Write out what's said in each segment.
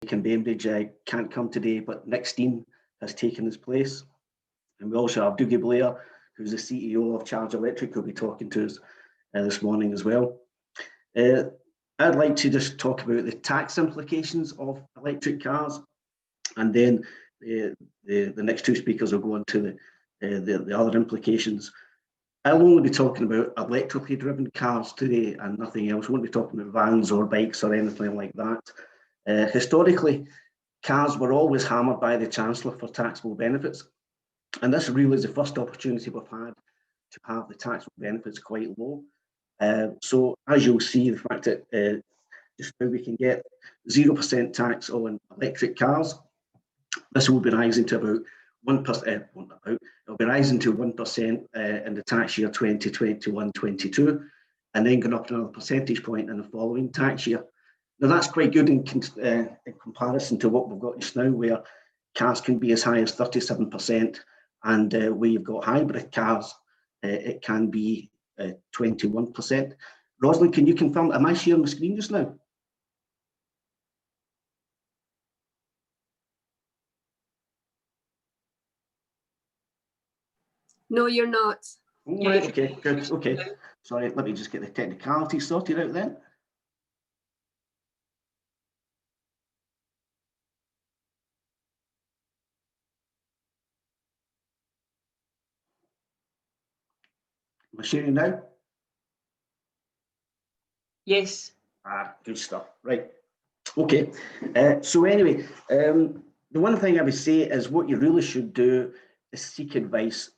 Cambridge can't come today, but Nick Steen has taken his place. And we also have Dougie Blair, who's the CEO of Charge Electric, who'll be talking to us this morning as well. I'd like to just talk about the tax implications of electric cars, and then the next two speakers will go on to the other implications. I'll only be talking about electrically driven cars today and nothing else. I won't be talking about vans or bikes or anything like that. Historically, cars were always hammered by the Chancellor for taxable benefits, and this really is the first opportunity we've had to have the taxable benefits quite low. So as you'll see, the fact that just now we can get 0% tax on electric cars, this will be rising to about 1%, it'll be rising to 1% in the tax year 2021-22, and then going up another percentage point in the following tax year. Now that's quite good in comparison to what we've got just now, where cars can be as high as 37%, and where you've got hybrid cars, it can be 21%. Rosalind, can you confirm, am I sharing the screen just now? No, you're not. Right, okay, good, okay. Sorry, let me just get the technicalities sorted out then. Am I sharing now? Yes. Good stuff, right. Okay, so anyway, the one thing I would say is what you really should do is seek advice,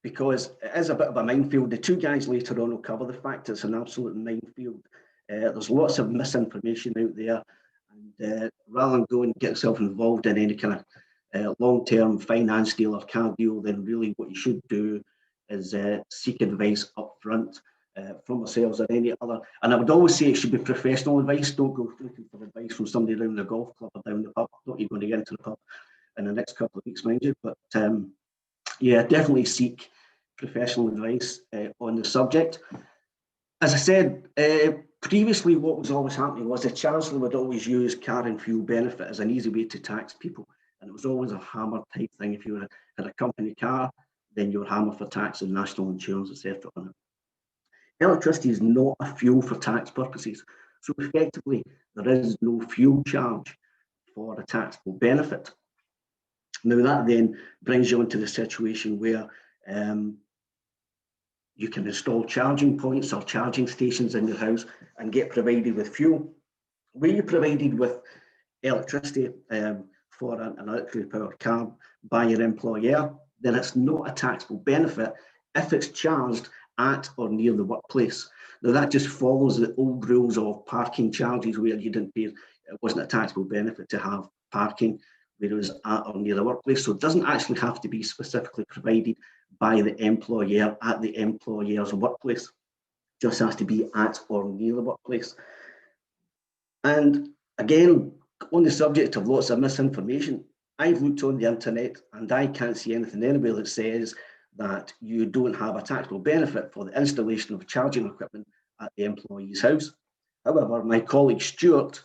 because it is a bit of a minefield. The two guys later on will cover the fact it's an absolute minefield. There's lots of misinformation out there, and rather than go and get yourself involved in any kind of long-term finance deal or car deal, then really what you should do is seek advice up front from ourselves or any other. And I would always say it should be professional advice. Don't go looking for advice from somebody around the golf club or down the pub. Not even going to get into the pub in the next couple of weeks, mind you. But yeah, definitely seek professional advice on the subject. As I said, previously what was always happening was the Chancellor would always use car and fuel benefit as an easy way to tax people. And it was always a hammer type thing. If you had a company car, then you were hammered for tax and national insurance, etc. on it. Electricity is not a fuel for tax purposes. So effectively, there is no fuel charge for a taxable benefit. Now that then brings you into the situation where you can install charging points or charging stations in your house and get provided with fuel. Where you're provided with electricity for an electrically powered car by your employer, then it's not a taxable benefit if it's charged at or near the workplace. Now that just follows the old rules of parking charges, where you didn't pay, it wasn't a taxable benefit to have parking where it was at or near the workplace. So it doesn't actually have to be specifically provided by the employer at the employer's workplace. It just has to be at or near the workplace. And again, on the subject of lots of misinformation, I've looked on the internet and I can't see anything anywhere that says that you don't have a taxable benefit for the installation of charging equipment at the employee's house. However, my colleague Stuart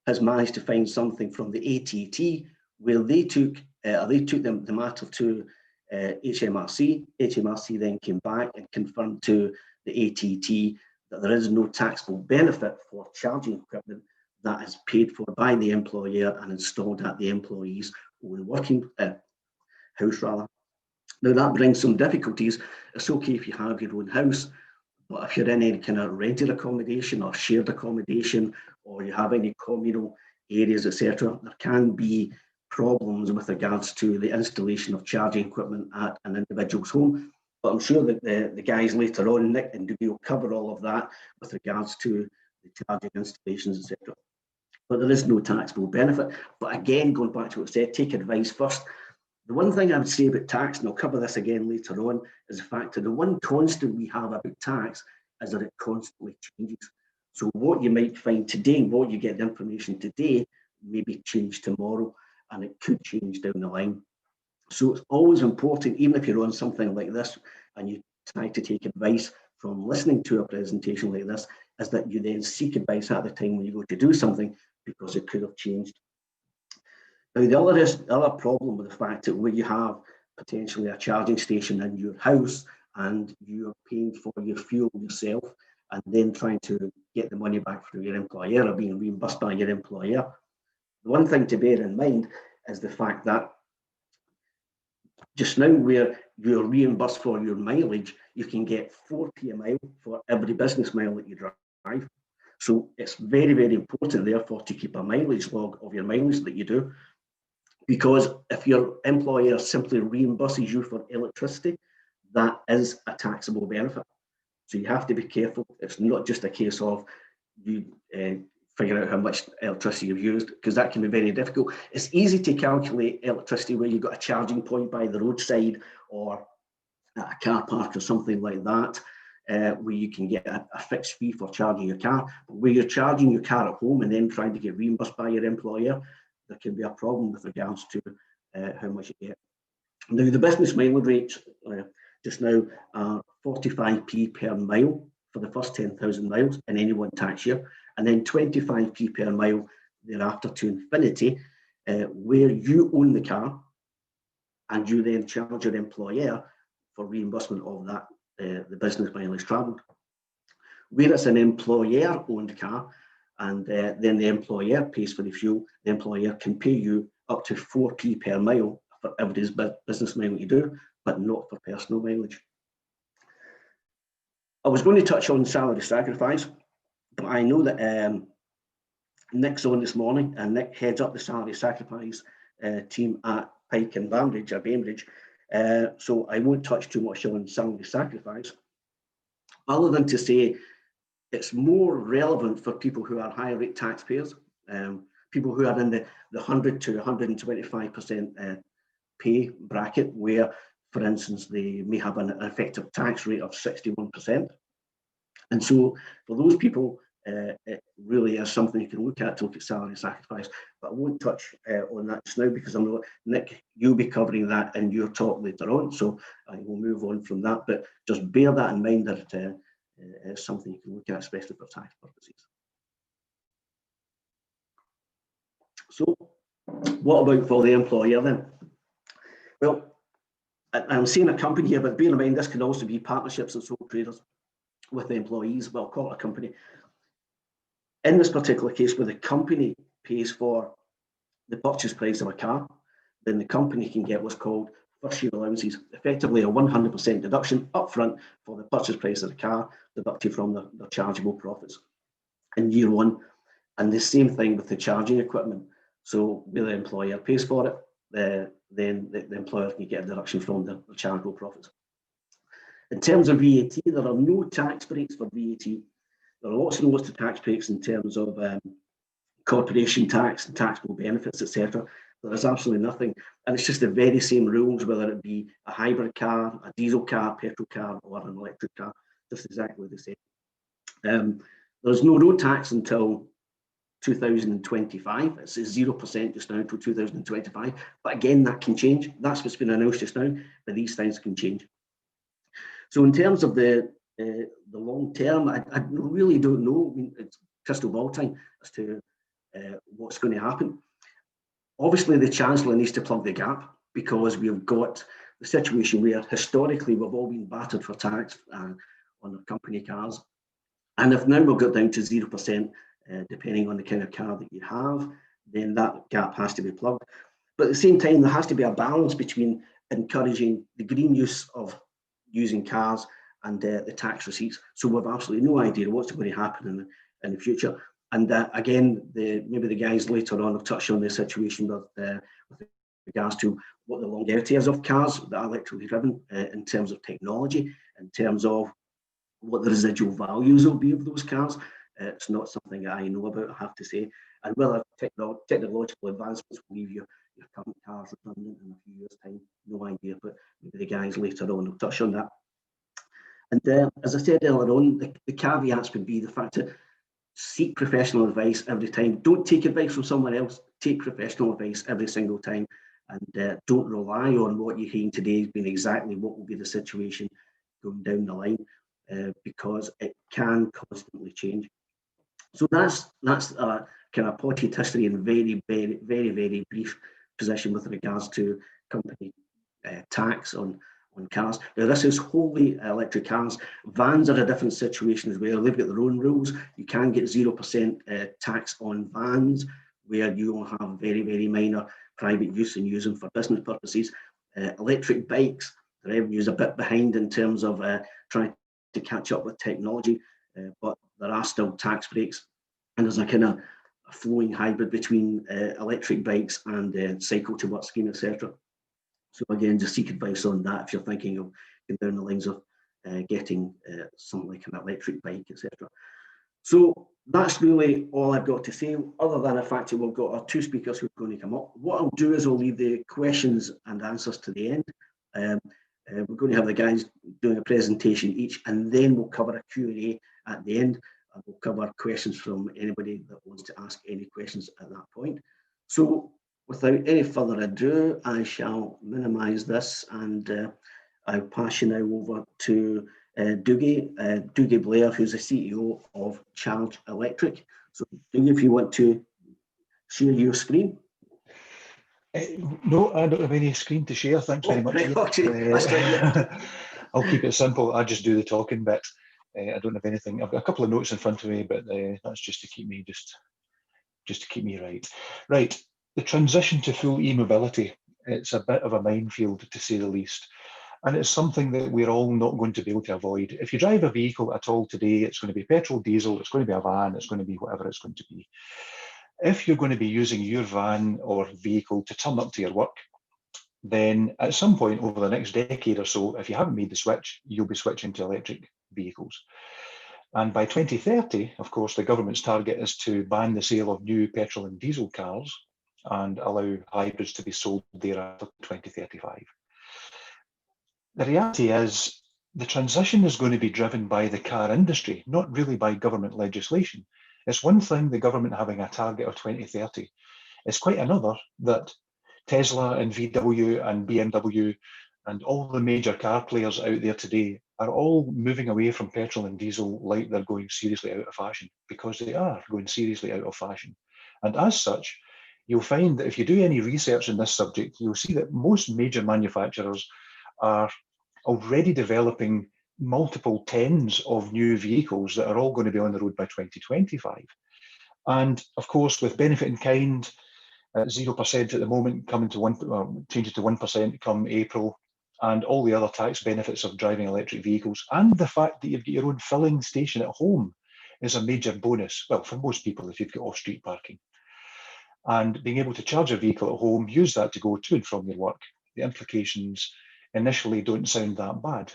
has managed to find something from the ATT where they took the matter to HMRC. HMRC then came back and confirmed to the ATT that there is no taxable benefit for charging equipment that is paid for by the employer and installed at the employee's own working house rather. Now that brings some difficulties. It's okay if you have your own house, but if you're in any kind of rented accommodation or shared accommodation, or you have any communal areas, etc., there can be problems with regards to the installation of charging equipment at an individual's home. But I'm sure that the guys later on, Nick and Dougie, will cover all of that with regards to the charging installations, etc. But there is no taxable benefit. But again, going back to what I said, take advice first. The one thing I would say about tax, and I'll cover this again later on, is the fact that the one constant we have about tax is that it constantly changes. So what you might find today, what you get the information today, may be changed tomorrow, and it could change down the line. So it's always important, even if you're on something like this and you try to take advice from listening to a presentation like this, is that you then seek advice at the time when you go to do something, because it could have changed. Now, the other problem with the fact that where you have potentially a charging station in your house and you're paying for your fuel yourself and then trying to get the money back from your employer or being reimbursed by your employer, the one thing to bear in mind is the fact that just now where you're reimbursed for your mileage, you can get 4p a mile for every business mile that you drive. So it's very, very important, therefore, to keep a mileage log of your mileage that you do. Because if your employer simply reimburses you for electricity, that is a taxable benefit. So you have to be careful. It's not just a case of you figure out how much electricity you've used, because that can be very difficult. It's easy to calculate electricity where you've got a charging point by the roadside or at a car park or something like that, where you can get a fixed fee for charging your car. But where you're charging your car at home and then trying to get reimbursed by your employer, there can be a problem with regards to how much you get. Now, the business mileage rates just now are 45p per mile for the first 10,000 miles in any one tax year, and then 25p per mile thereafter to infinity, where you own the car and you then charge your employer for reimbursement of that, the business mileage travelled. Where it's an employer-owned car, and then the employer pays for the fuel, the employer can pay you up to 4p per mile for every business mile you do, but not for personal mileage. I was going to touch on salary sacrifice, but I know that Nick's on this morning, and Nick heads up the salary sacrifice team at Pike and Banbridge, or Bainbridge, so I won't touch too much on salary sacrifice, other than to say it's more relevant for people who are higher rate taxpayers, people who are in the 100 to 125% pay bracket, where, for instance, they may have an effective tax rate of 61%. And so for those people, it really is something you can look at to look at salary sacrifice. But I won't touch on that just now, because I'm not, Nick, you'll be covering that in your talk later on, so I will move on from that. But just bear that in mind, that it's something you can look at, especially for tax purposes. So what about for the employer then? Well, I'm saying a company here, but bear in mind this can also be partnerships and sole traders with the employees. Well, call it a company. In this particular case, where the company pays for the purchase price of a car, then the company can get what's called first year allowances, effectively a 100% deduction upfront for the purchase price of the car, deducted from their chargeable profits in year one. And the same thing with the charging equipment. So where the employer pays for it, then the employer can get a deduction from the chargeable profits. In terms of VAT, there are no tax breaks for VAT. There are lots and lots of tax breaks in terms of corporation tax and taxable benefits, etc. There is absolutely nothing, and it's just the very same rules, whether it be a hybrid car, a diesel car, petrol car, or an electric car, just exactly the same. There's no road tax until 2025. It's 0% just now until 2025. But again, that can change. That's what's been announced just now, but these things can change. So in terms of the long term, I really don't know. I mean, it's crystal ball time as to what's going to happen. Obviously, the Chancellor needs to plug the gap, because we've got the situation where historically we've all been battered for tax on our company cars. And if now we've got down to 0%, depending on the kind of car that you have, then that gap has to be plugged. But at the same time, there has to be a balance between encouraging the green use of using cars and the tax receipts. So we've absolutely no idea what's going to happen in the future. And again, maybe the guys later on have touched on the situation with regards to what the longevity is of cars that are electrically driven, in terms of technology, in terms of what the residual values will be of those cars. It's not something that I know about, I have to say. And whether technological advancements will leave your current cars redundant in a few years' time, no idea. But maybe the guys later on will touch on that. And as I said earlier on, the caveats would be the fact that seek professional advice every time. Don't take advice from someone else. Take professional advice every single time, and don't rely on what you're hearing today as being exactly what will be the situation going down the line, because it can constantly change. So that's kind of potted history in very, very, very, very brief position with regards to company tax on cars. Now, this is wholly electric cars. Vans are a different situation as well. They've got their own rules. You can get 0% tax on vans, where you will have very, very minor private use and use them for business purposes. Electric bikes, the revenue is a bit behind in terms of trying to catch up with technology, but there are still tax breaks, and there's a kind of a flowing hybrid between electric bikes and cycle to work scheme, etc. So again, just seek advice on that if you're thinking of going down the lines of getting something like an electric bike, etc. So that's really all I've got to say, other than the fact that we've got our two speakers who are going to come up. What I'll do is I'll leave the questions and answers to the end. We're going to have the guys doing a presentation each, and then we'll cover a Q&A at the end. And we'll cover questions from anybody that wants to ask any questions at that point. So without any further ado, I shall minimise this, and I'll pass you now over to Dougie Blair, who's the CEO of Charge Electric. So Dougie, if you want to share your screen. No, I don't have any screen to share. Thanks very much. Right, okay. I'll keep it simple. I just do the talking bit. I don't have anything. I've got a couple of notes in front of me, but that's just to keep me just to keep me right. Right. The transition to full e-mobility, it's a bit of a minefield, to say the least. And it's something that we're all not going to be able to avoid. If you drive a vehicle at all today, it's going to be petrol, diesel, it's going to be a van, it's going to be whatever it's going to be. If you're going to be using your van or vehicle to turn up to your work, then at some point over the next decade or so, if you haven't made the switch, you'll be switching to electric vehicles. And by 2030, of course, the government's target is to ban the sale of new petrol and diesel cars and allow hybrids to be sold thereafter 2035. The reality is the transition is going to be driven by the car industry, not really by government legislation. It's one thing the government having a target of 2030. It's quite another that Tesla and VW and BMW and all the major car players out there today are all moving away from petrol and diesel like they're going seriously out of fashion, because they are going seriously out of fashion. And as such, you'll find that if you do any research in this subject, you'll see that most major manufacturers are already developing multiple tens of new vehicles that are all going to be on the road by 2025. And of course, with benefit in kind at 0% at the moment, coming to change it to 1% come April, and all the other tax benefits of driving electric vehicles, and the fact that you've got your own filling station at home is a major bonus. Well, for most people, if you've got off-street parking. And being able to charge a vehicle at home, use that to go to and from your work, the implications initially don't sound that bad.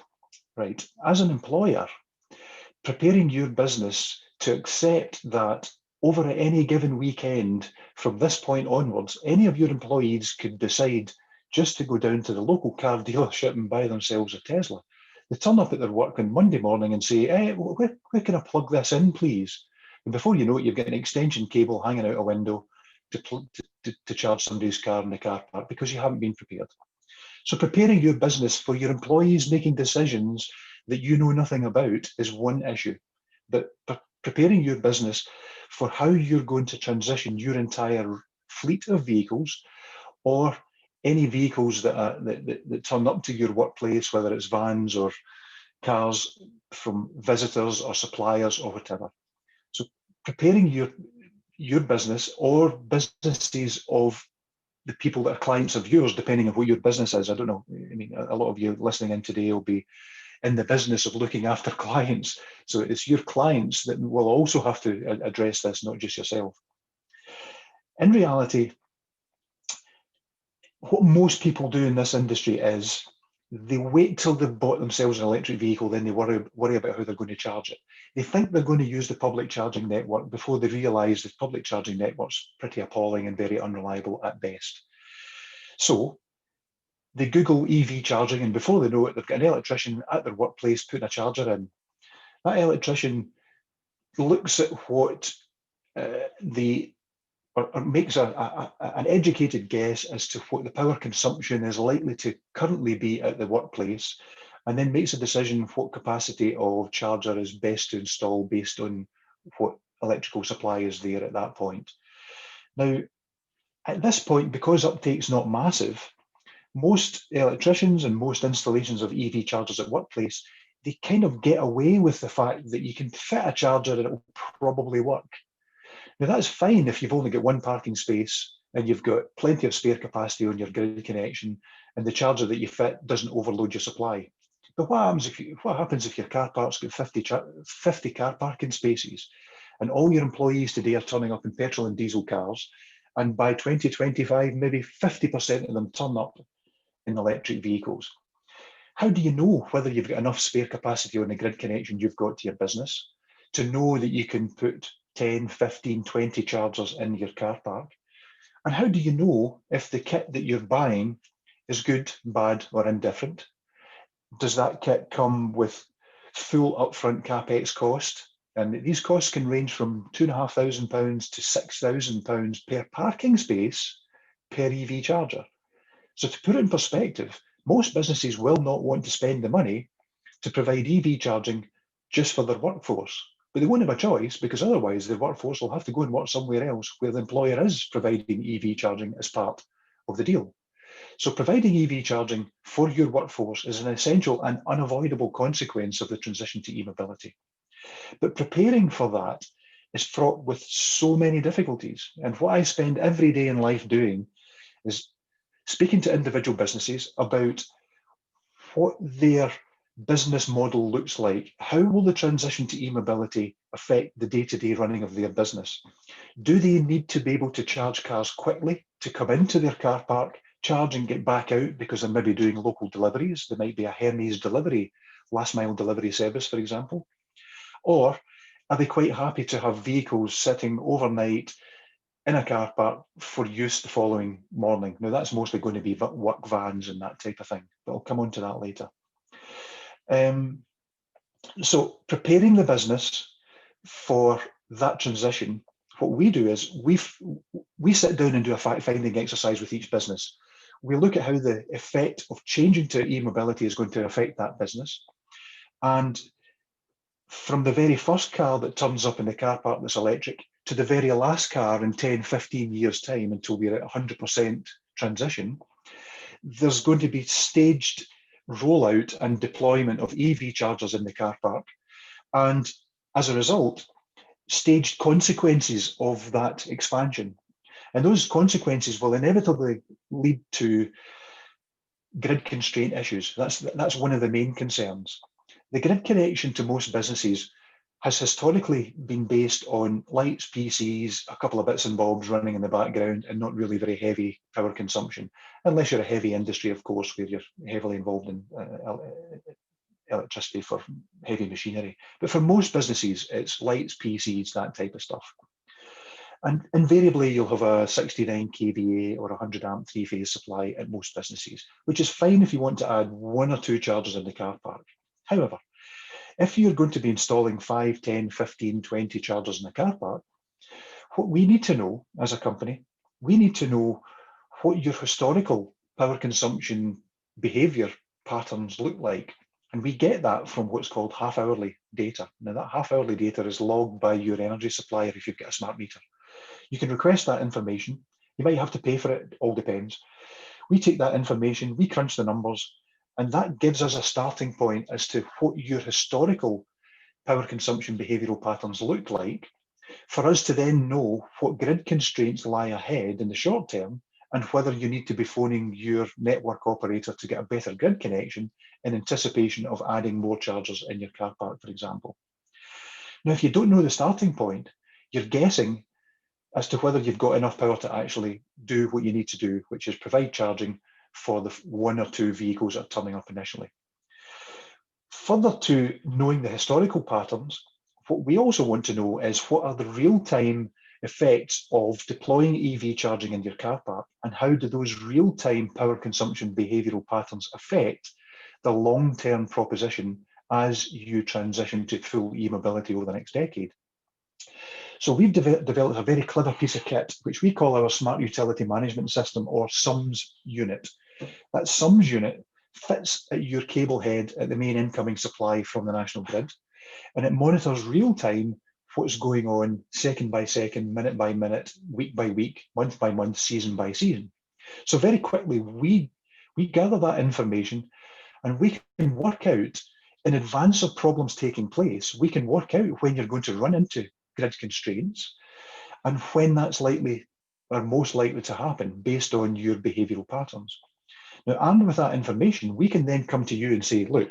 Right. As an employer, preparing your business to accept that over any given weekend from this point onwards, any of your employees could decide just to go down to the local car dealership and buy themselves a Tesla. They turn up at their work on Monday morning and say, hey, where can I plug this in, please? And before you know it, you've got an extension cable hanging out a window to charge somebody's car in the car park, because you haven't been prepared. So preparing your business for your employees making decisions that you know nothing about is one issue. But preparing your business for how you're going to transition your entire fleet of vehicles, or any vehicles that turn up to your workplace, whether it's vans or cars from visitors or suppliers or whatever. So preparing your business or businesses of the people that are clients of yours, depending on what your business is. I don't know. I mean, a lot of you listening in today will be in the business of looking after clients. So it's your clients that will also have to address this, not just yourself. In reality, what most people do in this industry is they wait till they've bought themselves an electric vehicle, then they worry about how they're going to charge it. They think they're going to use the public charging network before they realise the public charging network's pretty appalling and very unreliable at best. So they Google EV charging, and before they know it, they've got an electrician at their workplace putting a charger in. That electrician looks at what or makes an educated guess as to what the power consumption is likely to currently be at the workplace, and then makes a decision what capacity of charger is best to install based on what electrical supply is there at that point. Now, At this point, because uptake's not massive, most electricians and most installations of EV chargers at workplace, they kind of get away with the fact that you can fit a charger and it will probably work. Now that's fine if you've only got one parking space and you've got plenty of spare capacity on your grid connection and the charger that you fit doesn't overload your supply. But what happens if your car park's got 50 car parking spaces and all your employees today are turning up in petrol and diesel cars, and by 2025, maybe 50% of them turn up in electric vehicles? How do you know whether you've got enough spare capacity on the grid connection you've got to your business to know that you can put 10, 15, 20 chargers in your car park? And how do you know if the kit that you're buying is good, bad, or indifferent? Does that kit come with full upfront capex cost? And these costs can range from £2,500 to £6,000 per parking space per EV charger. So to put it in perspective, most businesses will not want to spend the money to provide EV charging just for their workforce. But they won't have a choice, because otherwise their workforce will have to go and work somewhere else where the employer is providing EV charging as part of the deal. So providing EV charging for your workforce is an essential and unavoidable consequence of the transition to e-mobility. But preparing for that is fraught with so many difficulties. And what I spend every day in life doing is speaking to individual businesses about what their business model looks like. How will the transition to e-mobility affect the day-to-day running of their business? Do they need to be able to charge cars quickly to come into their car park, charge and get back out because they're maybe doing local deliveries? There might be a Hermes delivery, last mile delivery service, for example. Or are they quite happy to have vehicles sitting overnight in a car park for use the following morning? Now that's mostly going to be work vans and that type of thing, but I'll come on to that later. So preparing the business for that transition, what we do is we sit down and do a fact-finding exercise with each business. We look at how the effect of changing to e-mobility is going to affect that business. And from the very first car that turns up in the car park that's electric to the very last car in 10, 15 years' time until we're at 100% transition, there's going to be staged rollout and deployment of EV chargers in the car park. And as a result, staged consequences of that expansion. And those consequences will inevitably lead to grid constraint issues. That's one of the main concerns. The grid connection to most businesses has historically been based on lights, PCs, a couple of bits and bobs running in the background, and not really very heavy power consumption, unless you're a heavy industry, of course, where you're heavily involved in electricity for heavy machinery. But for most businesses, it's lights, PCs, that type of stuff. And invariably, you'll have a 69 kVA or 100 amp three-phase supply at most businesses, which is fine if you want to add 1 or 2 chargers in the car park. However, if you're going to be installing 5, 10, 15, 20 chargers in a car park, what we need to know as a company, we need to know what your historical power consumption behaviour patterns look like. And we get that from what's called half-hourly data. Now, that half-hourly data is logged by your energy supplier if you've got a smart meter. You can request that information. You might have to pay for it, it all depends. We take that information, we crunch the numbers, and that gives us a starting point as to what your historical power consumption behavioural patterns look like, for us to then know what grid constraints lie ahead in the short term, and whether you need to be phoning your network operator to get a better grid connection in anticipation of adding more chargers in your car park, for example. Now, if you don't know the starting point, you're guessing as to whether you've got enough power to actually do what you need to do, which is provide charging for the 1 or 2 vehicles that are turning up initially. Further to knowing the historical patterns, what we also want to know is what are the real-time effects of deploying EV charging in your car park, and how do those real-time power consumption behavioural patterns affect the long-term proposition as you transition to full e-mobility over the next decade. So we've developed a very clever piece of kit, which we call our Smart Utility Management System, or SUMS unit. That SUMS unit fits at your cable head at the main incoming supply from the national grid, and it monitors real time what's going on second by second, minute by minute, week by week, month by month, season by season. So very quickly, we gather that information and we can work out in advance of problems taking place, we can work out when you're going to run into grid constraints and when that's likely or most likely to happen based on your behavioural patterns. Now, armed with that information, we can then come to you and say, look,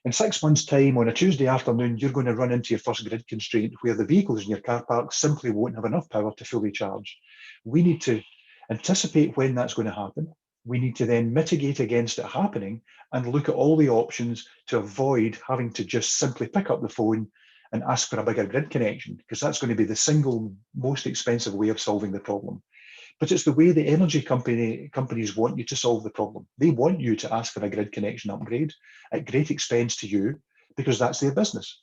in 6 months' time, on a Tuesday afternoon, you're going to run into your first grid constraint where the vehicles in your car park simply won't have enough power to fully charge. We need to anticipate when that's going to happen. We need to then mitigate against it happening and look at all the options to avoid having to just simply pick up the phone and ask for a bigger grid connection, because that's going to be the single most expensive way of solving the problem. But it's the way the energy companies want you to solve the problem. They want you to ask for a grid connection upgrade at great expense to you, because that's their business.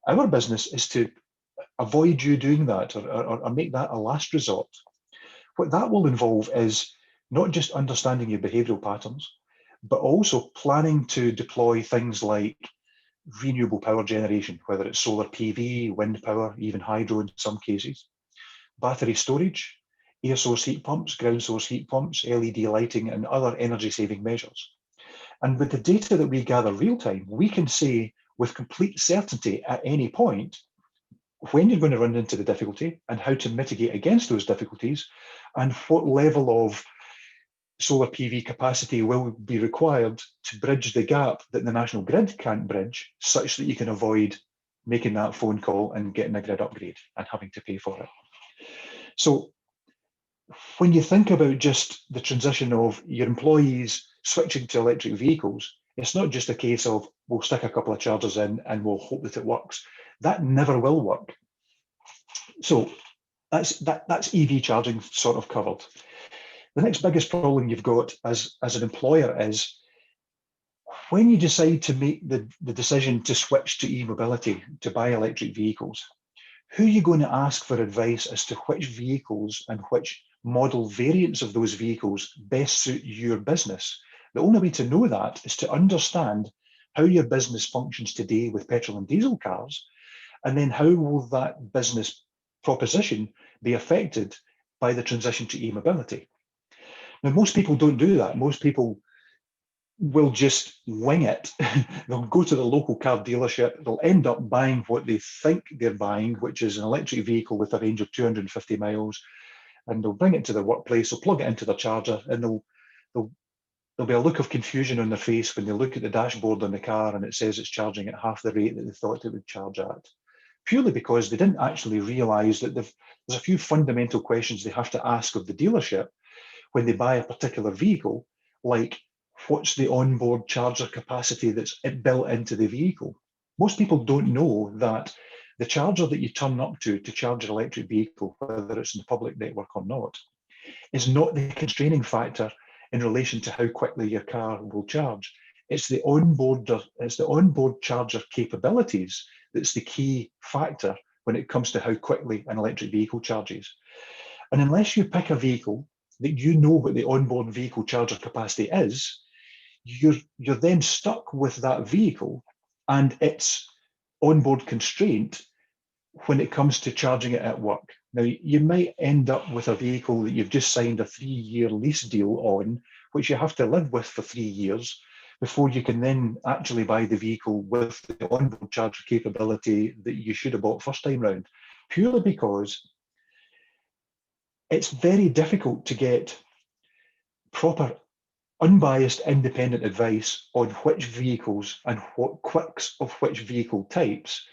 Our business is to avoid you doing that or make that a last resort. What that will involve is not just understanding your behavioural patterns, but also planning to deploy things like renewable power generation, whether it's solar PV, wind power, even hydro in some cases, battery storage, air source heat pumps, ground source heat pumps, LED lighting, and other energy saving measures. And with the data that we gather real time, we can say with complete certainty at any point when you're going to run into the difficulty and how to mitigate against those difficulties and what level of solar PV capacity will be required to bridge the gap that the national grid can't bridge, such that you can avoid making that phone call and getting a grid upgrade and having to pay for it. So when you think about just the transition of your employees switching to electric vehicles, it's not just a case of we'll stick a couple of chargers in and we'll hope that it works. That never will work. So that's EV charging sort of covered. The next biggest problem you've got as an employer is when you decide to make the decision to switch to e-mobility, to buy electric vehicles, who are you going to ask for advice as to which vehicles and which model variants of those vehicles best suit your business? The only way to know that is to understand how your business functions today with petrol and diesel cars, and then how will that business proposition be affected by the transition to e-mobility. Now, most people don't do that. Most people will just wing it. They'll go to the local car dealership, they'll end up buying what they think they're buying, which is an electric vehicle with a range of 250 miles, and they'll bring it to their workplace, they'll plug it into their charger, and there'll be a look of confusion on their face when they look at the dashboard on the car and it says it's charging at half the rate that they thought it would charge at. Purely because they didn't actually realise that there's a few fundamental questions they have to ask of the dealership when they buy a particular vehicle, like what's the onboard charger capacity that's built into the vehicle. Most people don't know that the charger that you turn up to charge your electric vehicle, whether it's in the public network or not, is not the constraining factor in relation to how quickly your car will charge. It's the onboard charger capabilities that's the key factor when it comes to how quickly an electric vehicle charges. And unless you pick a vehicle that you know what the onboard vehicle charger capacity is, you're then stuck with that vehicle and its onboard constraint when it comes to charging it at work. Now, you might end up with a vehicle that you've just signed a 3-year lease deal on, which you have to live with for 3 years before you can then actually buy the vehicle with the onboard charger capability that you should have bought first time round, purely because it's very difficult to get proper, unbiased, independent advice on which vehicles and what quirks of which vehicle types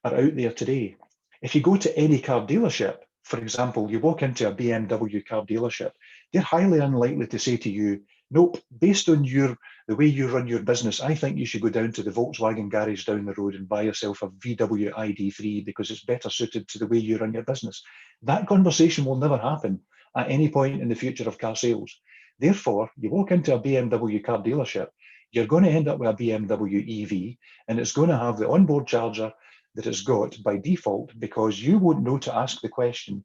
are out there today. If you go to any car dealership, for example, you walk into a BMW car dealership, they're highly unlikely to say to you, nope, based on the way you run your business, I think you should go down to the Volkswagen garage down the road and buy yourself a VW ID3 because it's better suited to the way you run your business. That conversation will never happen at any point in the future of car sales. Therefore, you walk into a BMW car dealership, you're going to end up with a BMW EV, and it's going to have the onboard charger that it's got by default, because you won't know to ask the question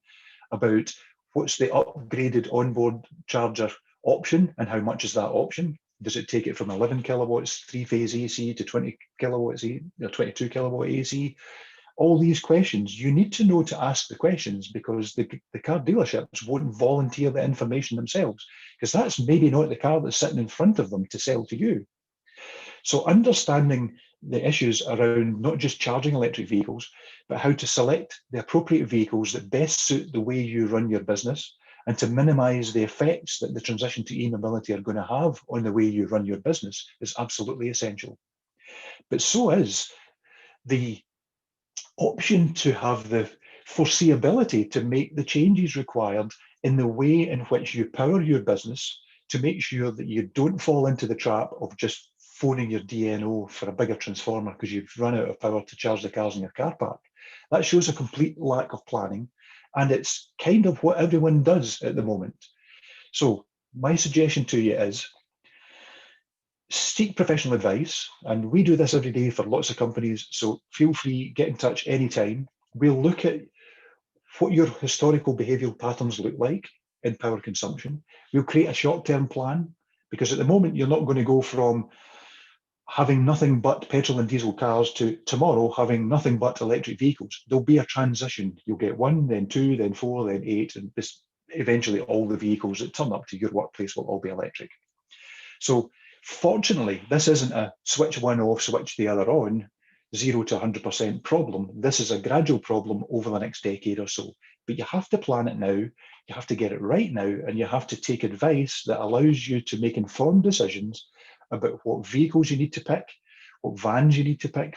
about what's the upgraded onboard charger option and how much is that option. Does it take it from 11 kilowatts 3-phase AC to 20 kilowatts, 22 kilowatt AC? all these questions, you need to know to ask the questions, because the car dealerships won't volunteer the information themselves, because that's maybe not the car that's sitting in front of them to sell to you. So understanding the issues around not just charging electric vehicles, but how to select the appropriate vehicles that best suit the way you run your business, and to minimise the effects that the transition to e-mobility are going to have on the way you run your business is absolutely essential. But so is the option to have the foreseeability to make the changes required in the way in which you power your business, to make sure that you don't fall into the trap of just phoning your DNO for a bigger transformer because you've run out of power to charge the cars in your car park. That shows a complete lack of planning, and it's kind of what everyone does at the moment. So my suggestion to you is seek professional advice, and we do this every day for lots of companies, so feel free, get in touch anytime. We'll look at what your historical behavioural patterns look like in power consumption. We'll create a short-term plan, because at the moment you're not going to go from having nothing but petrol and diesel cars to tomorrow having nothing but electric vehicles. There'll be a transition. You'll get 1, then 2, then 4, then 8, and eventually all the vehicles that turn up to your workplace will all be electric. So fortunately, this isn't a switch one off, switch the other on, 0 to 100% problem. This is a gradual problem over the next decade or so. But you have to plan it now, you have to get it right now, and you have to take advice that allows you to make informed decisions about what vehicles you need to pick, what vans you need to pick,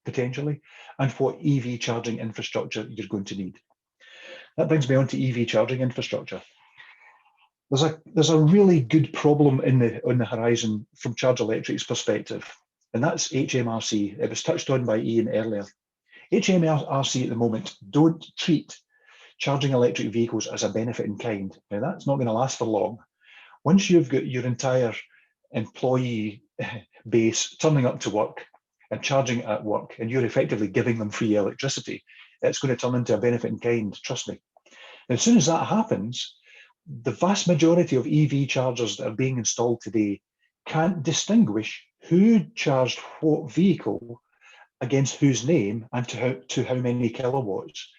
potentially, and what EV charging infrastructure you're going to need. That brings me on to EV charging infrastructure. There's a really good problem on the horizon from Charge Electric's perspective, and that's HMRC. It was touched on by Ian earlier. HMRC at the moment don't treat charging electric vehicles as a benefit in kind. Now, that's not going to last for long. Once you've got your entire employee base turning up to work and charging at work, and you're effectively giving them free electricity, it's going to turn into a benefit in kind, trust me. As soon as that happens, the vast majority of EV chargers that are being installed today can't distinguish who charged what vehicle against whose name and to how many kilowatts.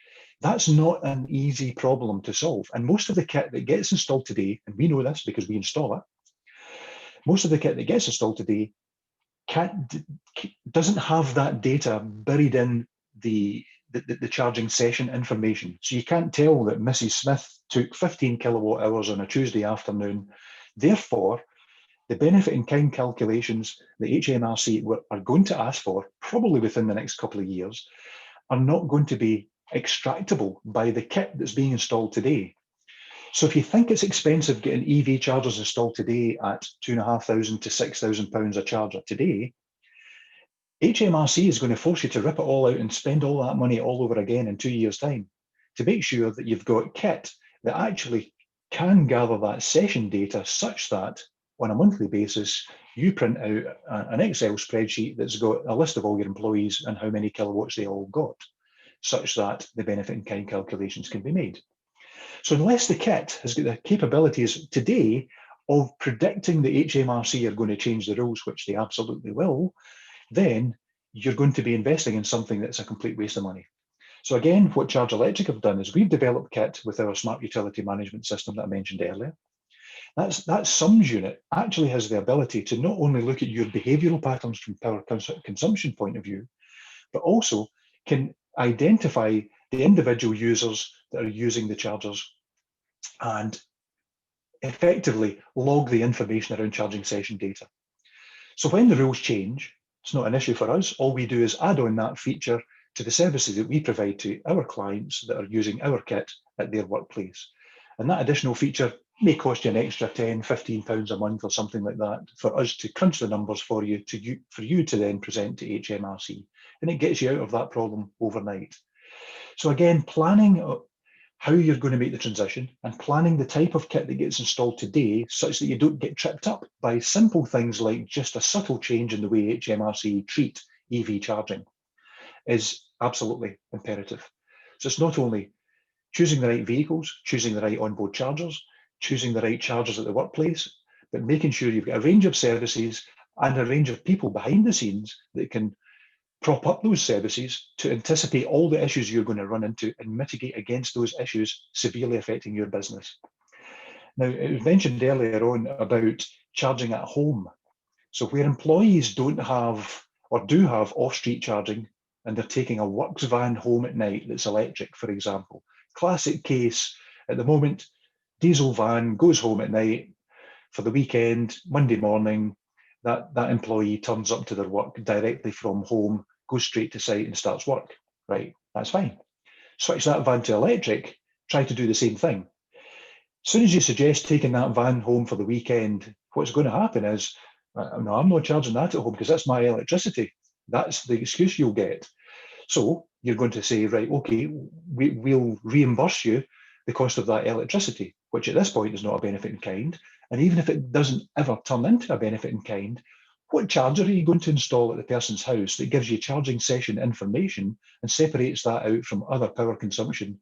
That's not an easy problem to solve. And most of the kit that gets installed today, and we know this because we install it, most of the kit that gets installed today doesn't have that data buried in the charging session information. So you can't tell that Mrs. Smith took 15 kilowatt hours on a Tuesday afternoon. Therefore, the benefit in kind calculations the HMRC are going to ask for, probably within the next couple of years, are not going to be extractable by the kit that's being installed today. So if you think it's expensive getting EV chargers installed today at £2,500 to £6,000 a charger today, HMRC is going to force you to rip it all out and spend all that money all over again in 2 years' time to make sure that you've got kit that actually can gather that session data such that on a monthly basis, you print out an Excel spreadsheet that's got a list of all your employees and how many kilowatts they all got, such that the benefit in kind calculations can be made. So unless the kit has got the capabilities today of predicting the HMRC are going to change the rules, which they absolutely will, then you're going to be investing in something that's a complete waste of money. So again, what Charge Electric have done is we've developed kit with our smart utility management system that I mentioned earlier. That sums unit actually has the ability to not only look at your behavioural patterns from power consumption point of view, but also can identify the individual users that are using the chargers and effectively log the information around charging session data. So when the rules change, it's not an issue for us. All we do is add on that feature to the services that we provide to our clients that are using our kit at their workplace. And that additional feature may cost you an extra £10, £15 a month or something like that for us to crunch the numbers for you to then present to HMRC. And it gets you out of that problem overnight. So again, planning how you're going to make the transition and planning the type of kit that gets installed today such that you don't get tripped up by simple things like just a subtle change in the way HMRC treat EV charging is absolutely imperative. So it's not only choosing the right vehicles, choosing the right onboard chargers, choosing the right chargers at the workplace, but making sure you've got a range of services and a range of people behind the scenes that can prop up those services to anticipate all the issues you're going to run into and mitigate against those issues severely affecting your business. Now, it was mentioned earlier on about charging at home. So where employees don't have or do have off-street charging and they're taking a works van home at night that's electric, for example. Classic case at the moment, diesel van goes home at night for the weekend, Monday morning, that employee turns up to their work directly from home, goes straight to site and starts work. Right, that's fine. Switch that van to electric, try to do the same thing. As soon as you suggest taking that van home for the weekend, what's going to happen is, no, I'm not charging that at home because that's my electricity. That's the excuse you'll get. So you're going to say, right, okay, we'll reimburse you the cost of that electricity, which at this point is not a benefit in kind. And even if it doesn't ever turn into a benefit in kind, what charger are you going to install at the person's house that gives you charging session information and separates that out from other power consumption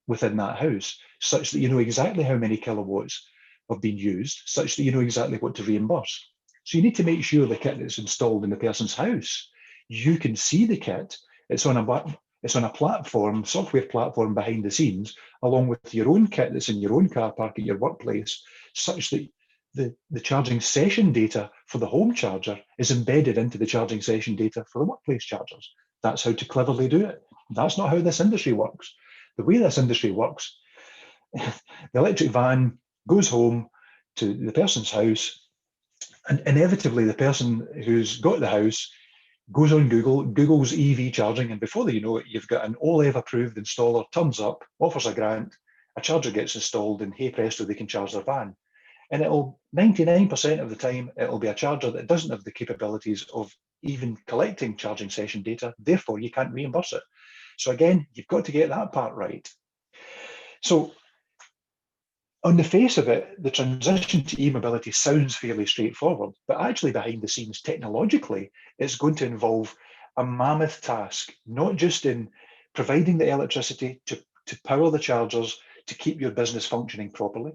within that house, such that you know exactly how many kilowatts have been used, such that you know exactly what to reimburse? So you need to make sure the kit that's installed in the person's house, you can see the kit. It's on a platform, software platform behind the scenes, along with your own kit that's in your own car park at your workplace, such that the charging session data for the home charger is embedded into the charging session data for the workplace chargers. That's how to cleverly do it. That's not how this industry works. The way this industry works, the electric van goes home to the person's house, and inevitably the person who's got the house goes on Google's EV charging, and before you know it, you've got an OLEV approved installer turns up, offers a grant, a charger gets installed, and hey presto, they can charge their van. And it'll 99% of the time, it'll be a charger that doesn't have the capabilities of even collecting charging session data, therefore you can't reimburse it. So again, you've got to get that part right. So on the face of it, the transition to e-mobility sounds fairly straightforward, but actually behind the scenes, technologically, it's going to involve a mammoth task, not just in providing the electricity to power the chargers to keep your business functioning properly,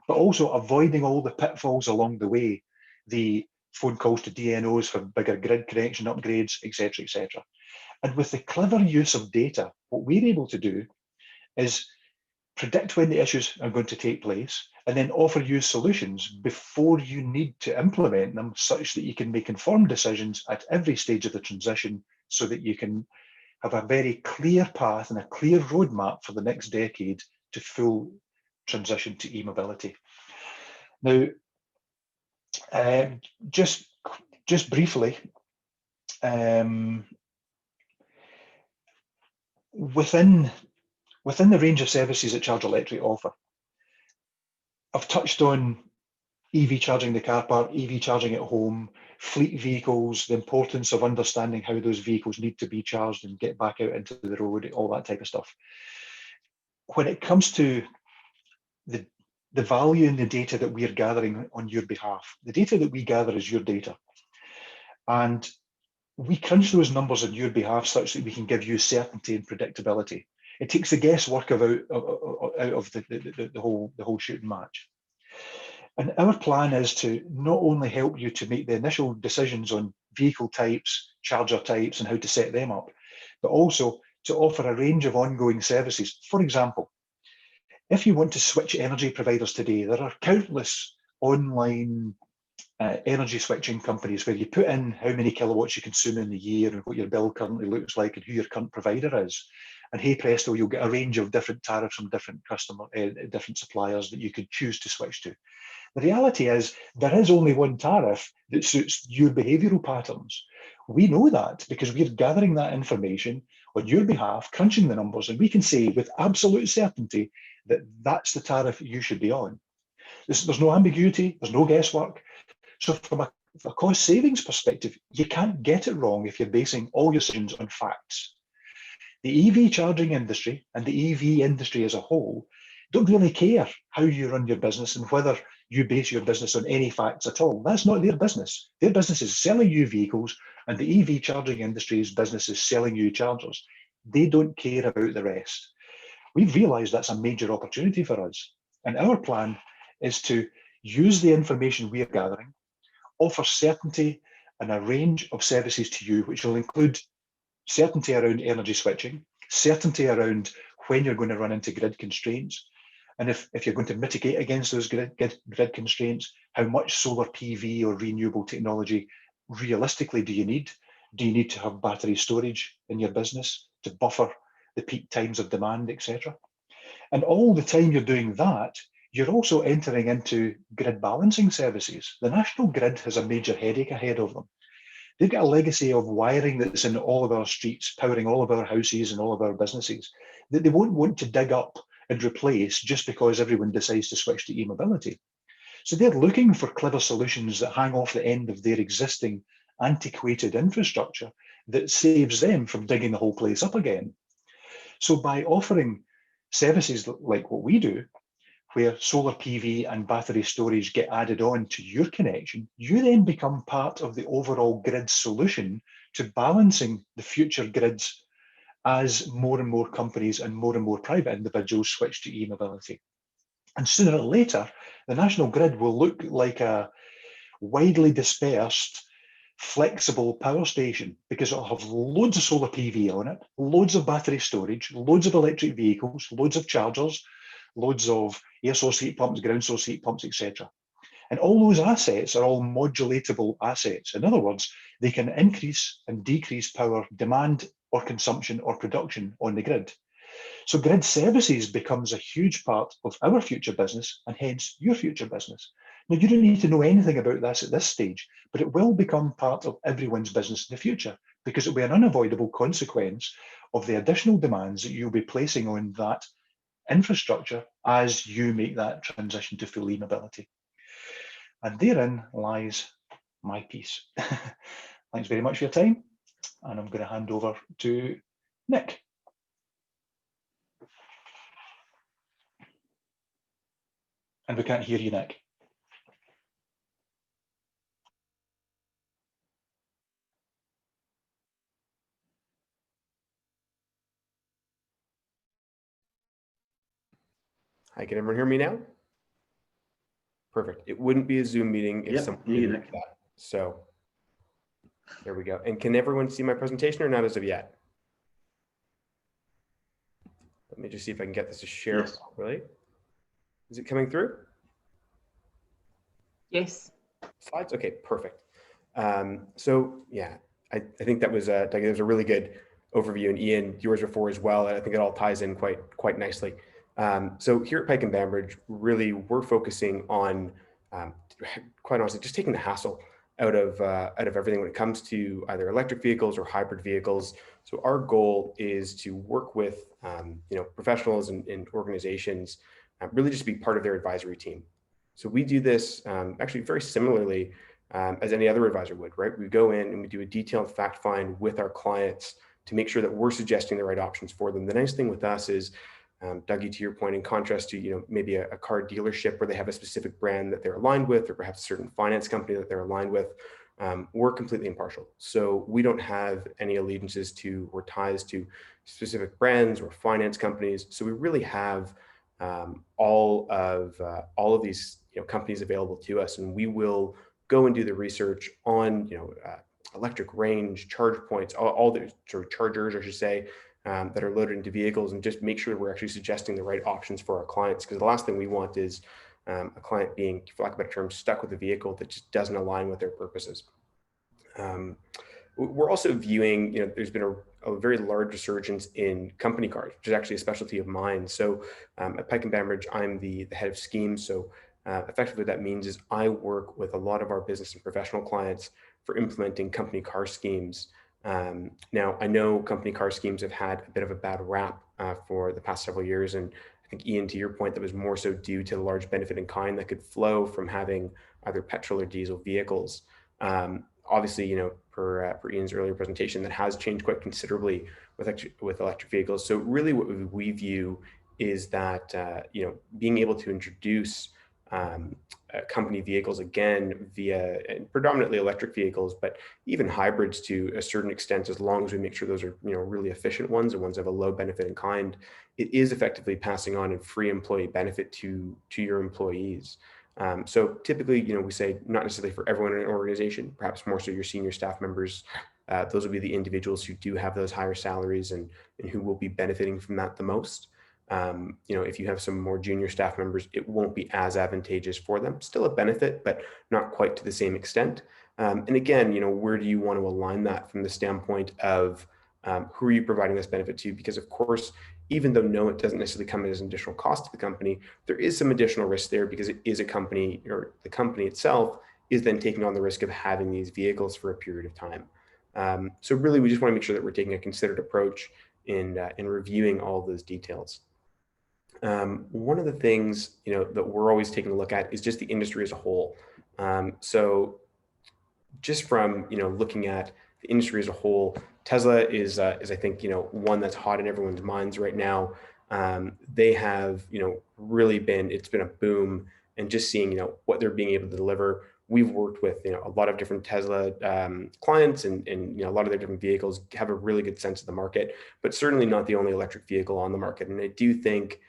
but also avoiding all the pitfalls along the way, the phone calls to DNOs for bigger grid connection upgrades, etc., etc. And with the clever use of data, what we're able to do is predict when the issues are going to take place and then offer you solutions before you need to implement them, such that you can make informed decisions at every stage of the transition, so that you can have a very clear path and a clear roadmap for the next decade to full transition to e-mobility. Now, just briefly, within the range of services that Charge Electric offer, I've touched on EV charging the car park, EV charging at home, fleet vehicles, the importance of understanding how those vehicles need to be charged and get back out into the road, all that type of stuff. When it comes to the value in the data that we are gathering on your behalf, the data that we gather is your data. And we crunch those numbers on your behalf such that we can give you certainty and predictability. It takes the guesswork out of the whole shooting match. And our plan is to not only help you to make the initial decisions on vehicle types, charger types, and how to set them up, but also to offer a range of ongoing services. For example, if you want to switch energy providers today, there are countless online energy switching companies where you put in how many kilowatts you consume in the year and what your bill currently looks like and who your current provider is. And hey presto, you'll get a range of different tariffs from different different suppliers that you could choose to switch to. The reality is there is only one tariff that suits your behavioural patterns. We know that because we're gathering that information on your behalf, crunching the numbers, and we can say with absolute certainty that that's the tariff you should be on. There's no ambiguity, there's no guesswork. So from a cost savings perspective, you can't get it wrong if you're basing all your decisions on facts. The EV charging industry and the EV industry as a whole don't really care how you run your business and whether you base your business on any facts at all. That's not their business. Their business is selling you vehicles, and the EV charging industry's business is selling you chargers. They don't care about the rest. We've realised that's a major opportunity for us. And our plan is to use the information we are gathering, offer certainty and a range of services to you, which will include certainty around energy switching, certainty around when you're going to run into grid constraints. And if you're going to mitigate against those grid constraints, how much solar PV or renewable technology realistically do you need? Do you need to have battery storage in your business to buffer the peak times of demand, etc.? And all the time you're doing that, you're also entering into grid balancing services. The national grid has a major headache ahead of them. They've got a legacy of wiring that's in all of our streets, powering all of our houses and all of our businesses, that they won't want to dig up and replace just because everyone decides to switch to e-mobility. So they're looking for clever solutions that hang off the end of their existing antiquated infrastructure that saves them from digging the whole place up again. So by offering services like what we do, where solar PV and battery storage get added on to your connection, you then become part of the overall grid solution to balancing the future grids as more and more companies and more private individuals switch to e-mobility. And sooner or later, the national grid will look like a widely dispersed, flexible power station, because it'll have loads of solar PV on it, loads of battery storage, loads of electric vehicles, loads of chargers, loads of air source heat pumps, ground source heat pumps, etc. And all those assets are all modulatable assets. In other words, they can increase and decrease power demand or consumption or production on the grid. So grid services becomes a huge part of our future business and hence your future business. Now, you don't need to know anything about this at this stage, but it will become part of everyone's business in the future because it will be an unavoidable consequence of the additional demands that you'll be placing on that infrastructure as you make that transition to full e-mobility. And therein lies my piece. Thanks very much for your time. And I'm going to hand over to Nick. And we can't hear you, Nick. Hi, can everyone hear me now? Perfect. It wouldn't be a Zoom meeting if someone didn't do that. So there we go. And can everyone see my presentation or not as of yet? Let me just see if I can get this to share properly. Is it coming through? Yes. Slides? Okay, perfect. So yeah, I think that was Doug, that was a really good overview, and Ian, yours before as well. And I think it all ties in quite nicely. So here at Pike and Banbridge, really we're focusing on, quite honestly, just taking the hassle out of everything when it comes to either electric vehicles or hybrid vehicles. So our goal is to work with professionals and organizations, really just be part of their advisory team. So we do this actually very similarly as any other advisor would, right? We go in and we do a detailed fact find with our clients to make sure that we're suggesting the right options for them. The nice thing with us is, Dougie, to your point, in contrast to maybe a car dealership where they have a specific brand that they're aligned with, or perhaps a certain finance company that they're aligned with, we're completely impartial. So we don't have any allegiances to or ties to specific brands or finance companies. So we really have all of these companies available to us, and we will go and do the research on electric range, charge points, all the sort of chargers, I should say, that are loaded into vehicles, and just make sure that we're actually suggesting the right options for our clients. Because the last thing we want is a client being, for lack of a better term, stuck with a vehicle that just doesn't align with their purposes. We're also viewing, there's been a very large resurgence in company cars, which is actually a specialty of mine. So at Pike and Banbridge, I'm the head of schemes. So effectively what that means is I work with a lot of our business and professional clients for implementing company car schemes. Now, I know company car schemes have had a bit of a bad rap for the past several years. And I think, Ian, to your point, that was more so due to the large benefit in kind that could flow from having either petrol or diesel vehicles. Obviously, per Ian's earlier presentation, that has changed quite considerably with electric vehicles. So really what we view is that, being able to introduce company vehicles again via predominantly electric vehicles, but even hybrids to a certain extent, as long as we make sure those are really efficient ones and ones that have a low benefit in kind, it is effectively passing on a free employee benefit to your employees. So typically, we say not necessarily for everyone in an organization, perhaps more so your senior staff members Those will be the individuals who do have those higher salaries and who will be benefiting from that the most. If you have some more junior staff members, it won't be as advantageous for them. Still a benefit, but not quite to the same extent. And again, where do you want to align that from the standpoint of who are you providing this benefit to? Because of course, even though no, it doesn't necessarily come as an additional cost to the company, there is some additional risk there because it is a company, or the company itself is then taking on the risk of having these vehicles for a period of time. So really, we just want to make sure that we're taking a considered approach in reviewing all of those details. One of the things that we're always taking a look at is just the industry as a whole. So just from looking at the industry as a whole, Tesla is I think one that's hot in everyone's minds right now. They have really it's been a boom, and just seeing what they're being able to deliver. We've worked with a lot of different Tesla clients, and a lot of their different vehicles have a really good sense of the market, but certainly not the only electric vehicle on the market. And I do think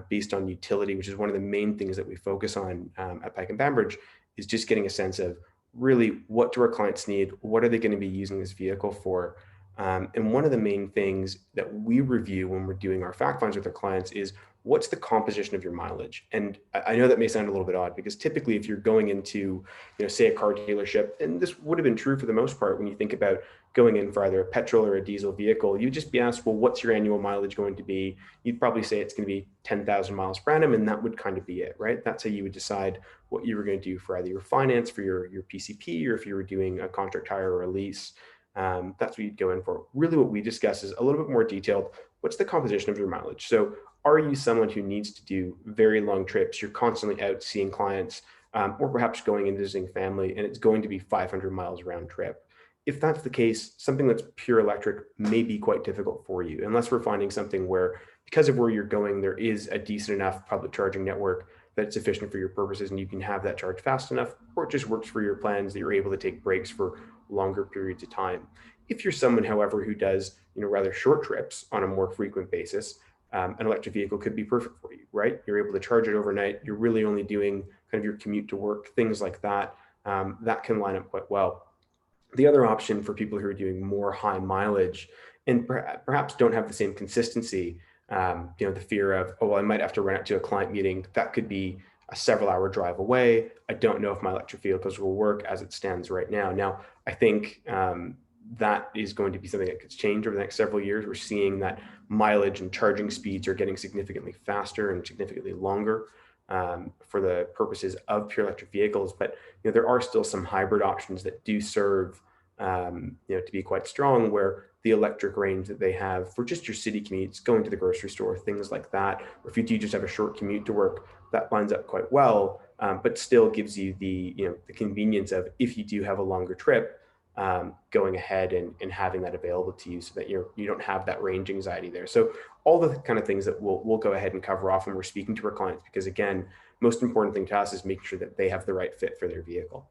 based on utility, which is one of the main things that we focus on at Pike and Bambridge, is just getting a sense of really what do our clients need, what are they going to be using this vehicle for. And one of the main things that we review when we're doing our fact finds with our clients is what's the composition of your mileage. And I know that may sound a little bit odd, because typically if you're going into, say a car dealership, and this would have been true for the most part when you think about going in for either a petrol or a diesel vehicle, you'd just be asked, well, what's your annual mileage going to be? You'd probably say it's going to be 10,000 miles per annum, and that would kind of be it, right? That's how you would decide what you were going to do for either your finance, for your PCP, or if you were doing a contract hire or a lease. That's what you'd go in for. Really what we discuss is a little bit more detailed. What's the composition of your mileage? So are you someone who needs to do very long trips? You're constantly out seeing clients, or perhaps going and visiting family, and it's going to be 500 miles round trip. If that's the case, something that's pure electric may be quite difficult for you, unless we're finding something where, because of where you're going, there is a decent enough public charging network that's sufficient for your purposes, and you can have that charge fast enough, or it just works for your plans that you're able to take breaks for longer periods of time. If you're someone, however, who does rather short trips on a more frequent basis, an electric vehicle could be perfect for you, right? You're able to charge it overnight. You're really only doing kind of your commute to work, things like that. That can line up quite well. The other option for people who are doing more high mileage and perhaps don't have the same consistency, the fear of, oh, well, I might have to run out to a client meeting. That could be a several-hour drive away. I don't know if my electric vehicles will work as it stands right now. Now, I think that is going to be something that could change over the next several years. We're seeing that mileage and charging speeds are getting significantly faster and significantly longer for the purposes of pure electric vehicles. But there are still some hybrid options that do serve to be quite strong, where the electric range that they have for just your city commutes, going to the grocery store, things like that, or if you do just have a short commute to work, that lines up quite well, but still gives you the convenience of, if you do have a longer trip, going ahead and having that available to you, so that you don't have that range anxiety there. So all the kind of things that we'll go ahead and cover off when we're speaking to our clients, because again, most important thing to us is making sure that they have the right fit for their vehicle.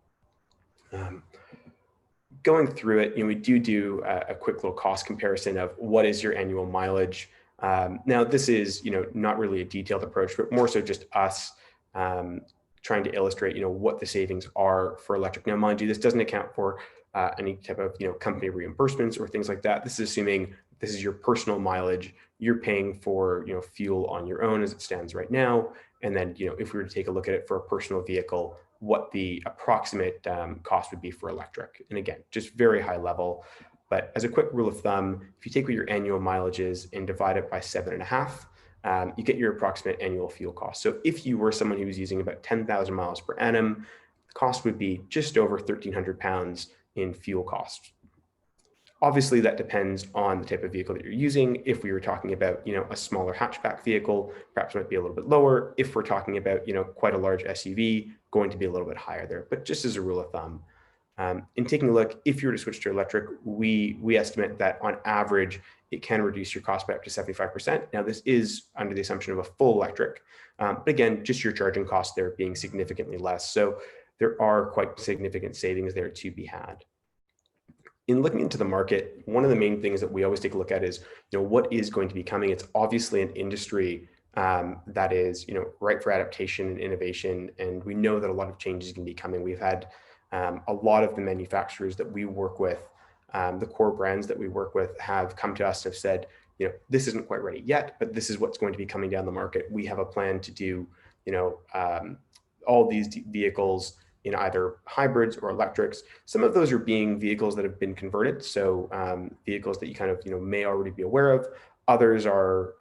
Going through it, we do a quick little cost comparison of what is your annual mileage. Now, this is not really a detailed approach, but more so just us trying to illustrate what the savings are for electric. Now, mind you, this doesn't account for any type of company reimbursements or things like that. This is assuming this is your personal mileage. You're paying for fuel on your own as it stands right now, and then if we were to take a look at it for a personal vehicle, what the approximate cost would be for electric. And again, just very high level. But as a quick rule of thumb, if you take what your annual mileage is and divide it by 7.5, you get your approximate annual fuel cost. So if you were someone who was using about 10,000 miles per annum, the cost would be just over 1,300 pounds in fuel costs. Obviously, that depends on the type of vehicle that you're using. If we were talking about, a smaller hatchback vehicle, perhaps it might be a little bit lower. If we're talking about, quite a large SUV, going to be a little bit higher there. But just as a rule of thumb, in taking a look, if you were to switch to electric, we estimate that on average, it can reduce your cost by up to 75%. Now, this is under the assumption of a full electric, but again, just your charging costs there being significantly less. So there are quite significant savings there to be had. In looking into the market, one of the main things that we always take a look at is, what is going to be coming. It's obviously an industry that is, ripe for adaptation and innovation, and we know that a lot of changes can be coming. We've had a lot of the manufacturers that we work with the core brands that we work with have come to us and have said, this isn't quite ready yet, but this is what's going to be coming down the market. We have a plan to do, all these vehicles in either hybrids or electrics. Some of those are being vehicles that have been converted. So vehicles that you kind of, may already be aware of. Others are,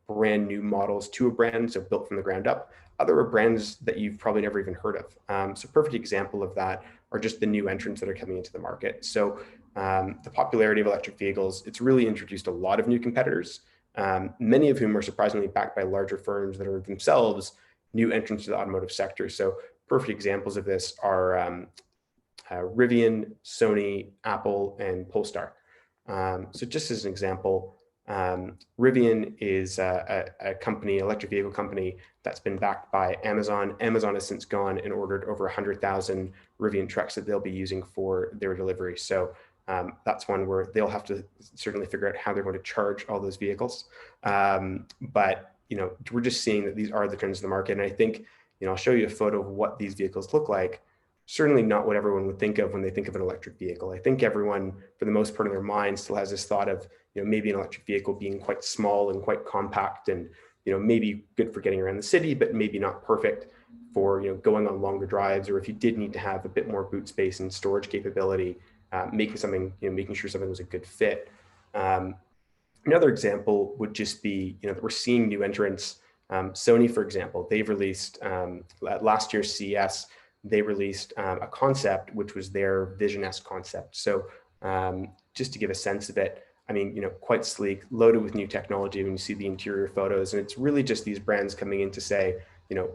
brand new models to a brand, so built from the ground up. Other are brands that you've probably never even heard of. So perfect example of that are just the new entrants that are coming into the market. So the popularity of electric vehicles, it's really introduced a lot of new competitors, many of whom are surprisingly backed by larger firms that are themselves new entrants to the automotive sector. So perfect examples of this are Rivian, Sony, Apple, and Polestar. So just as an example, Rivian is a company, electric vehicle company that's been backed by Amazon. Amazon has since gone and ordered over 100,000 Rivian trucks that they'll be using for their delivery. So that's one where they'll have to certainly figure out how they're going to charge all those vehicles. But we're just seeing that these are the trends of the market. And I think, I'll show you a photo of what these vehicles look like. Certainly not what everyone would think of when they think of an electric vehicle. I think everyone, for the most part of their mind, still has this thought of, maybe an electric vehicle being quite small and quite compact and, maybe good for getting around the city, but maybe not perfect for, going on longer drives, or if you did need to have a bit more boot space and storage capability, making sure something was a good fit. Another example would just be, that we're seeing new entrants. Sony, for example, they've released at last year's CES, they released a concept, which was their Vision S concept. So just to give a sense of it, quite sleek, loaded with new technology when you see the interior photos. And it's really just these brands coming in to say,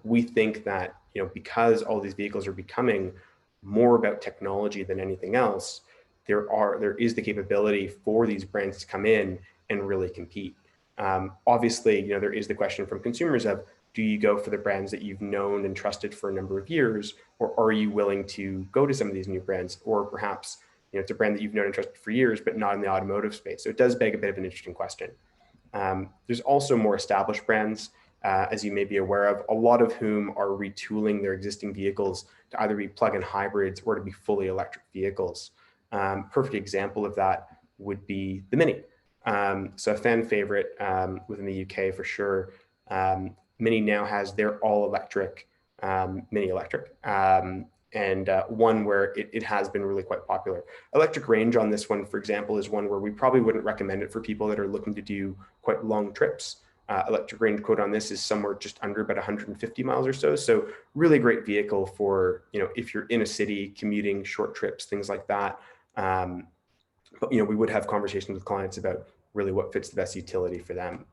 we think that, because all these vehicles are becoming more about technology than anything else, there is the capability for these brands to come in and really compete. Obviously, there is the question from consumers of, do you go for the brands that you've known and trusted for a number of years, or are you willing to go to some of these new brands? Or perhaps, it's a brand that you've known and trusted for years, but not in the automotive space. So it does beg a bit of an interesting question. There's also more established brands, as you may be aware of, a lot of whom are retooling their existing vehicles to either be plug-in hybrids or to be fully electric vehicles. Perfect example of that would be the Mini. So a fan favorite within the UK for sure. Mini now has their all-electric Mini Electric, and one where it has been really quite popular. Electric range on this one, for example, is one where we probably wouldn't recommend it for people that are looking to do quite long trips. Electric range quote on this is somewhere just under about 150 miles or so. So really great vehicle for, if you're in a city, commuting, short trips, things like that. But, we would have conversations with clients about really what fits the best utility for them.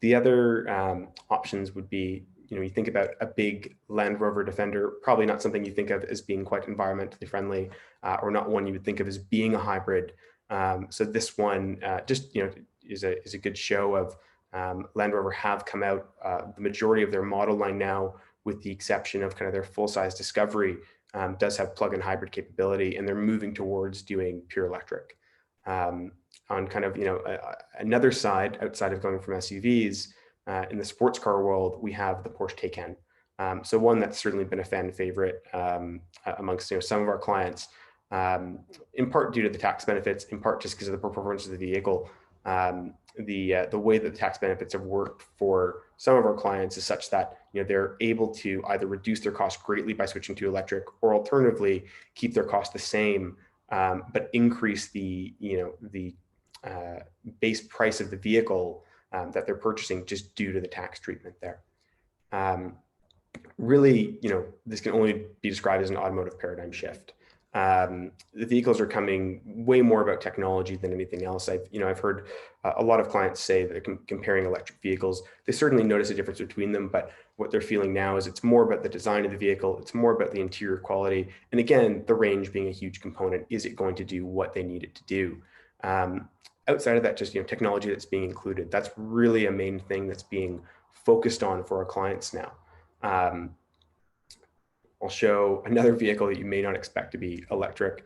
The other options would be, you think about a big Land Rover Defender, probably not something you think of as being quite environmentally friendly, or not one you would think of as being a hybrid. So this one just, is a good show of Land Rover have come out, the majority of their model line now, with the exception of kind of their full-size Discovery, does have plug-in hybrid capability, and they're moving towards doing pure electric. On kind of, another side outside of going from SUVs, in the sports car world, we have the Porsche Taycan. So one that's certainly been a fan favorite amongst some of our clients, in part due to the tax benefits, in part just because of the performance of the vehicle. The way that the tax benefits have worked for some of our clients is such that they're able to either reduce their cost greatly by switching to electric, or alternatively keep their cost the same, but increase the base price of the vehicle that they're purchasing just due to the tax treatment there. Really, this can only be described as an automotive paradigm shift. The vehicles are coming way more about technology than anything else. I've heard a lot of clients say that comparing electric vehicles, they certainly notice a difference between them, but what they're feeling now is it's more about the design of the vehicle, it's more about the interior quality, and again, the range being a huge component. Is it going to do what they need it to do? Outside of that, just technology that's being included, that's really a main thing that's being focused on for our clients now. I'll show another vehicle that you may not expect to be electric.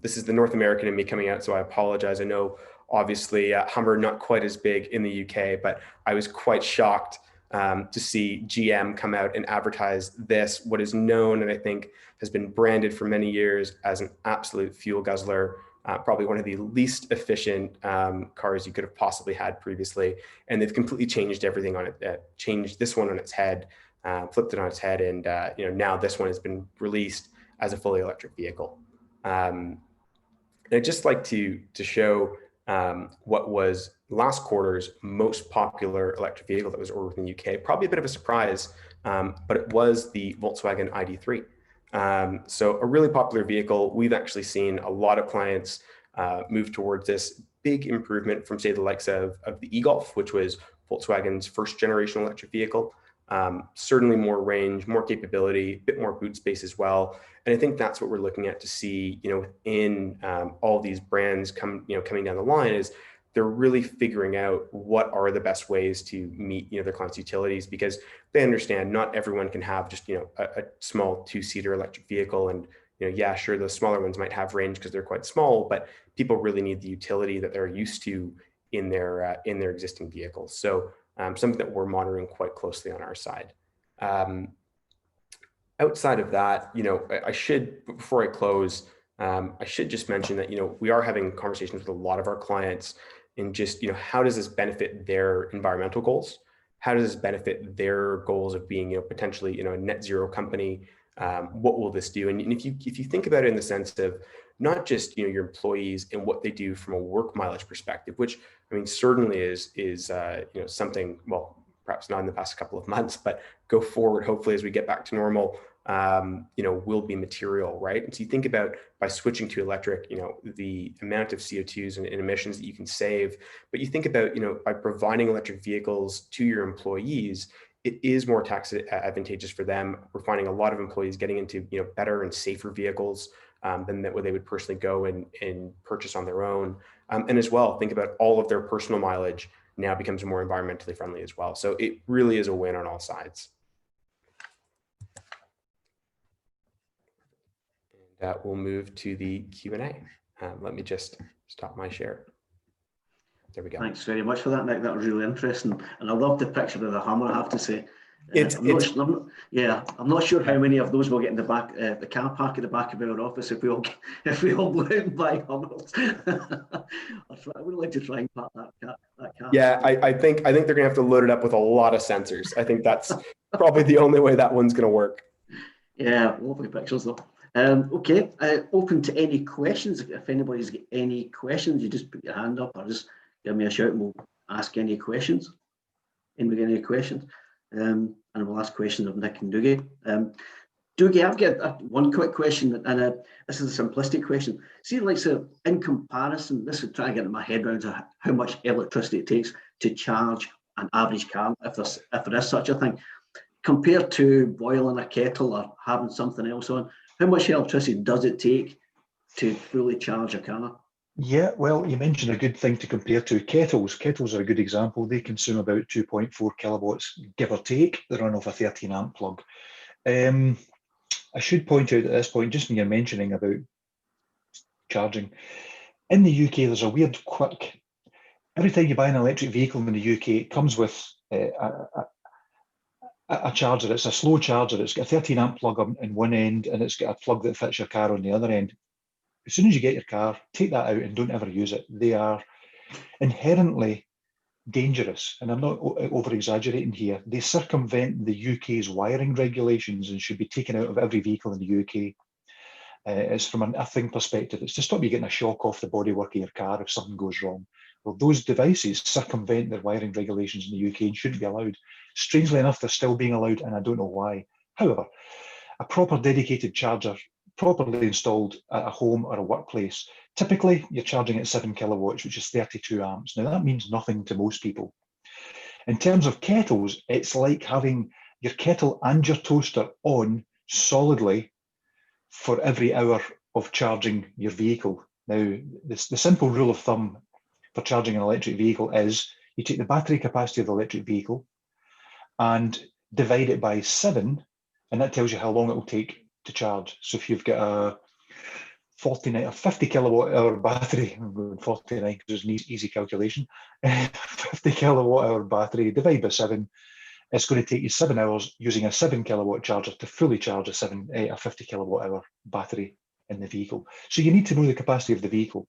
This is the North American in me coming out, so I apologize. I know, obviously, Hummer not quite as big in the UK, but I was quite shocked to see GM come out and advertise what is known and I think has been branded for many years as an absolute fuel guzzler. probably one of the least efficient cars you could have possibly had previously. And they've completely changed everything on it, changed this one on its head, flipped it on its head. And now this one has been released as a fully electric vehicle. And I'd just like to show what was last quarter's most popular electric vehicle that was ordered in the UK. Probably a bit of a surprise, but it was the Volkswagen ID3. So a really popular vehicle. We've actually seen a lot of clients move towards this big improvement from, say, the likes of the e-Golf, which was Volkswagen's first generation electric vehicle. Certainly more range, more capability, a bit more boot space as well. And I think that's what we're looking at to see, within all these brands coming down the line, is they're really figuring out what are the best ways to meet, their clients' utilities, because they understand not everyone can have just, a small 2-seater electric vehicle. And, yeah, sure, those smaller ones might have range because they're quite small, but people really need the utility that they're used to in their existing vehicles. So something that we're monitoring quite closely on our side. Outside of that, I should, before I close, I should just mention that, we are having conversations with a lot of our clients in just, how does this benefit their environmental goals? How does this benefit their goals of being, potentially, a net zero company? What will this do? And if you think about it in the sense of not just, your employees and what they do from a work mileage perspective, which certainly is something, well, perhaps not in the past couple of months, but go forward, hopefully, as we get back to normal, will be material, right? And so you think about, by switching to electric, the amount of CO2s and emissions that you can save. But you think about, by providing electric vehicles to your employees, it is more tax advantageous for them. We're finding a lot of employees getting into, better and safer vehicles than that, where they would personally go and purchase on their own. And as well, think about all of their personal mileage now becomes more environmentally friendly as well. So it really is a win on all sides. And we'll move to the Q&A. Let me just stop my share. There we go. Thanks very much for that, Nick. That was really interesting. And I love the picture of the hammer, I have to say. I'm not sure how many of those we'll get in the back, the car park at the back of our office if we all go out and buy hammers. I would like to try and park that car. Yeah, I think they're gonna have to load it up with a lot of sensors. I think that's probably the only way that one's gonna work. Yeah, lovely pictures though. Okay, open to any questions. If anybody's got any questions, you just put your hand up or just give me a shout and we'll ask any questions. Anybody got any questions? And we'll ask questions of Nick and Dougie. Dougie, I've got one quick question, and this is a simplistic question. See, like, so in comparison, this is trying to get in my head around how much electricity it takes to charge an average car, if there is such a thing, compared to boiling a kettle or having something else on. How much electricity does it take to fully charge a car? Yeah, well, you mentioned a good thing to compare to. Kettles. Kettles are a good example. They consume about 2.4 kilowatts, give or take. They run off a 13 amp plug. I should point out at this point, just when you're mentioning about charging, in the UK, there's a weird quirk. Every time you buy an electric vehicle in the UK, it comes with a charger. It's a slow charger. It's got a 13 amp plug in one end, and it's got a plug that fits your car on the other end. As soon as you get your car, take that out and don't ever use it. They are inherently dangerous, and I'm not over exaggerating here. They circumvent the UK's wiring regulations and should be taken out of every vehicle in the UK. It's from an earthing perspective. It's to stop you getting a shock off the bodywork of your car if something goes wrong. Well, those devices circumvent their wiring regulations in the UK and shouldn't be allowed. Strangely enough, they're still being allowed, and I don't know why. However, a proper dedicated charger, properly installed at a home or a workplace, typically you're charging at 7 kilowatts, which is 32 amps. Now, that means nothing to most people. In terms of kettles, it's like having your kettle and your toaster on solidly for every hour of charging your vehicle. Now, the simple rule of thumb for charging an electric vehicle is you take the battery capacity of the electric vehicle and divide it by 7, and that tells you how long it will take to charge. So if you've got a 49 or 50 kilowatt hour battery, I'm going 49 because there's an easy calculation, 50 kilowatt hour battery, divide by 7, it's going to take you 7 hours using a 7 kilowatt charger to fully charge a 50 kilowatt hour battery in the vehicle. So you need to know the capacity of the vehicle.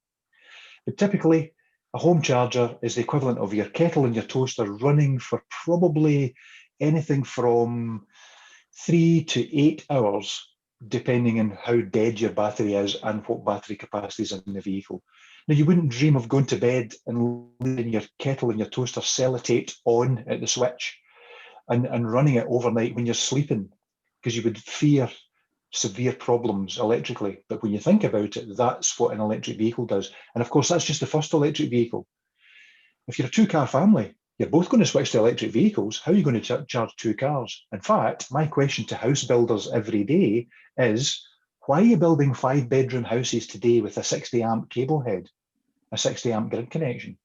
But typically, a home charger is the equivalent of your kettle and your toaster running for probably anything from 3 to 8 hours, depending on how dead your battery is and what battery capacity is in the vehicle. Now, you wouldn't dream of going to bed and leaving your kettle and your toaster sellotaped on at the switch and running it overnight when you're sleeping, because you would fear severe problems electrically. But when you think about it, that's what an electric vehicle does. And of course, that's just the first electric vehicle. If you're a two-car family, you're both going to switch to electric vehicles. How are you going to charge 2 cars? In fact, my question to house builders every day is, why are you building 5-bedroom houses today with a 60 amp cable head, a 60 amp grid connection?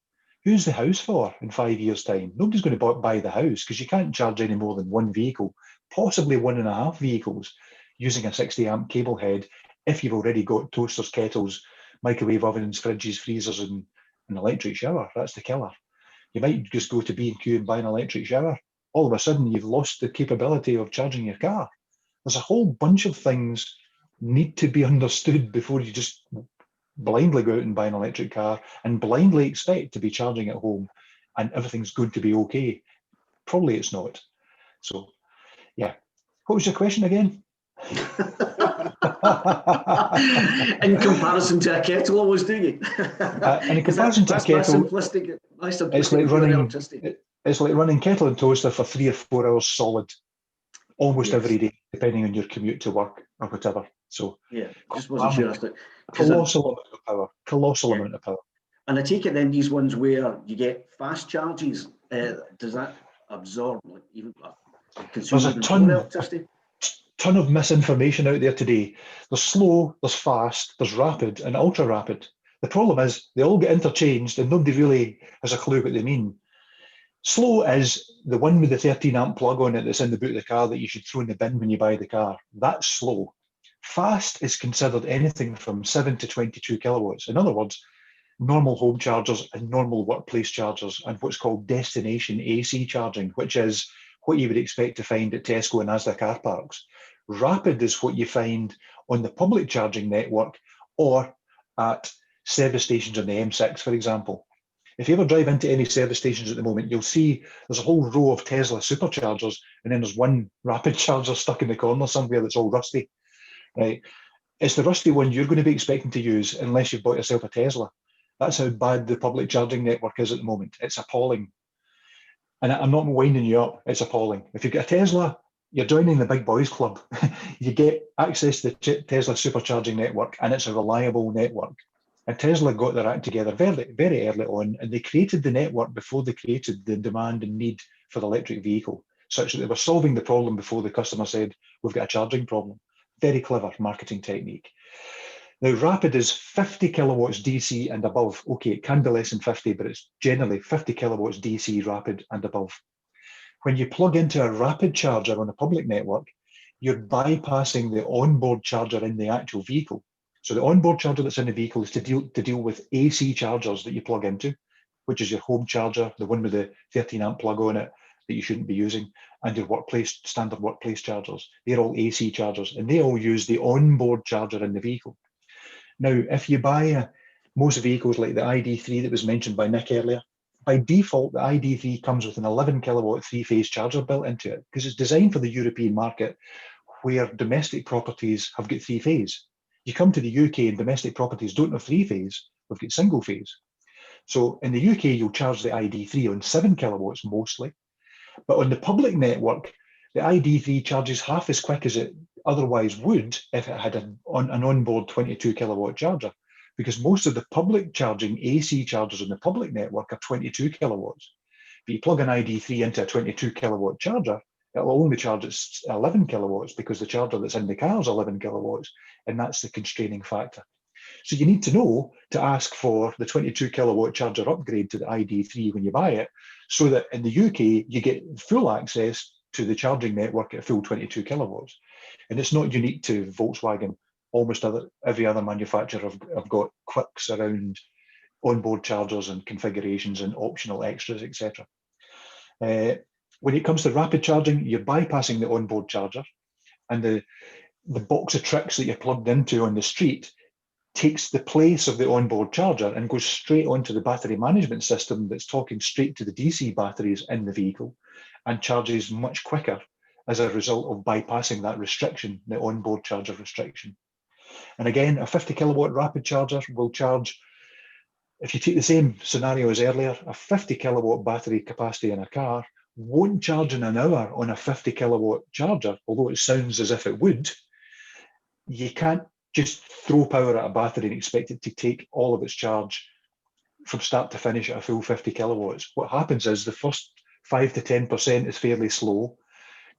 Who's the house for in 5 years' time? Nobody's going to buy the house, because you can't charge any more than 1 vehicle, possibly 1.5 vehicles, using a 60 amp cable head if you've already got toasters, kettles, microwave ovens, fridges, freezers, and an electric shower. That's the killer. You might just go to B&Q and buy an electric shower. All of a sudden, you've lost the capability of charging your car. There's a whole bunch of things need to be understood before you just blindly go out and buy an electric car and blindly expect to be charging at home and everything's going to be okay. Probably it's not. So, yeah. What was your question again? In comparison to a kettle, always, do you? In comparison to a kettle, it's like running kettle and toaster for 3 or 4 hours solid, almost every day, depending on your commute to work or whatever. So yeah, just wasn't sure. Colossal amount of power. Colossal amount of power. And I take it then these ones where you get fast charges, does that absorb even consume There's a ton of misinformation out there today. There's slow, there's fast, there's rapid, and ultra rapid. The problem is they all get interchanged and nobody really has a clue what they mean. Slow is the one with the 13 amp plug on it that's in the boot of the car that you should throw in the bin when you buy the car. That's slow. Fast is considered anything from 7 to 22 kilowatts. In other words, normal home chargers and normal workplace chargers, and what's called destination AC charging, which is what you would expect to find at Tesco and Asda car parks. Rapid is what you find on the public charging network or at service stations on the M6, for example. If you ever drive into any service stations at the moment, you'll see there's a whole row of Tesla superchargers, and then there's one rapid charger stuck in the corner somewhere that's all rusty. Right? It's the rusty one you're going to be expecting to use unless you've bought yourself a Tesla. That's how bad the public charging network is at the moment. It's appalling. And I'm not winding you up, it's appalling. If you've got a Tesla, you're joining the big boys club. You get access to the Tesla supercharging network, and it's a reliable network. And Tesla got their act together very, very early on, and they created the network before they created the demand and need for the electric vehicle, such that they were solving the problem before the customer said, we've got a charging problem. Very clever marketing technique. Now, rapid is 50 kilowatts DC and above. Okay, it can be less than 50, but it's generally 50 kilowatts DC rapid and above. When you plug into a rapid charger on a public network, you're bypassing the onboard charger in the actual vehicle. So the onboard charger that's in the vehicle is to deal with AC chargers that you plug into, which is your home charger, the one with the 13 amp plug on it that you shouldn't be using, and your standard workplace chargers. They're all AC chargers, and they all use the onboard charger in the vehicle. Now, if you buy most vehicles like the ID3 that was mentioned by Nick earlier, by default, the ID3 comes with an 11 kilowatt 3-phase charger built into it, because it's designed for the European market where domestic properties have got 3-phase. You come to the UK and domestic properties don't have 3-phase, we've got single phase. So in the UK, you'll charge the ID3 on 7 kilowatts mostly, but on the public network, the ID3 charges half as quick as it otherwise would if it had an onboard 22 kilowatt charger, because most of the public charging AC chargers on the public network are 22 kilowatts. But you plug an ID3 into a 22 kilowatt charger, it'll only charge at 11 kilowatts because the charger that's in the car is 11 kilowatts, and that's the constraining factor. So you need to know to ask for the 22 kilowatt charger upgrade to the ID3 when you buy it, so that in the UK, you get full access to the charging network at full 22 kilowatts. And it's not unique to Volkswagen. Almost every other manufacturer have got quirks around onboard chargers and configurations and optional extras, etc. When it comes to rapid charging, you're bypassing the onboard charger, and the box of tricks that you're plugged into on the street takes the place of the onboard charger and goes straight onto the battery management system that's talking straight to the DC batteries in the vehicle and charges much quicker as a result of bypassing that restriction, the onboard charger restriction. And again, a 50 kilowatt rapid charger will charge, if you take the same scenario as earlier, a 50 kilowatt battery capacity in a car won't charge in an hour on a 50 kilowatt charger, although it sounds as if it would. You can't just throw power at a battery and expect it to take all of its charge from start to finish at a full 50 kilowatts. What happens is the first 5 to 10% is fairly slow.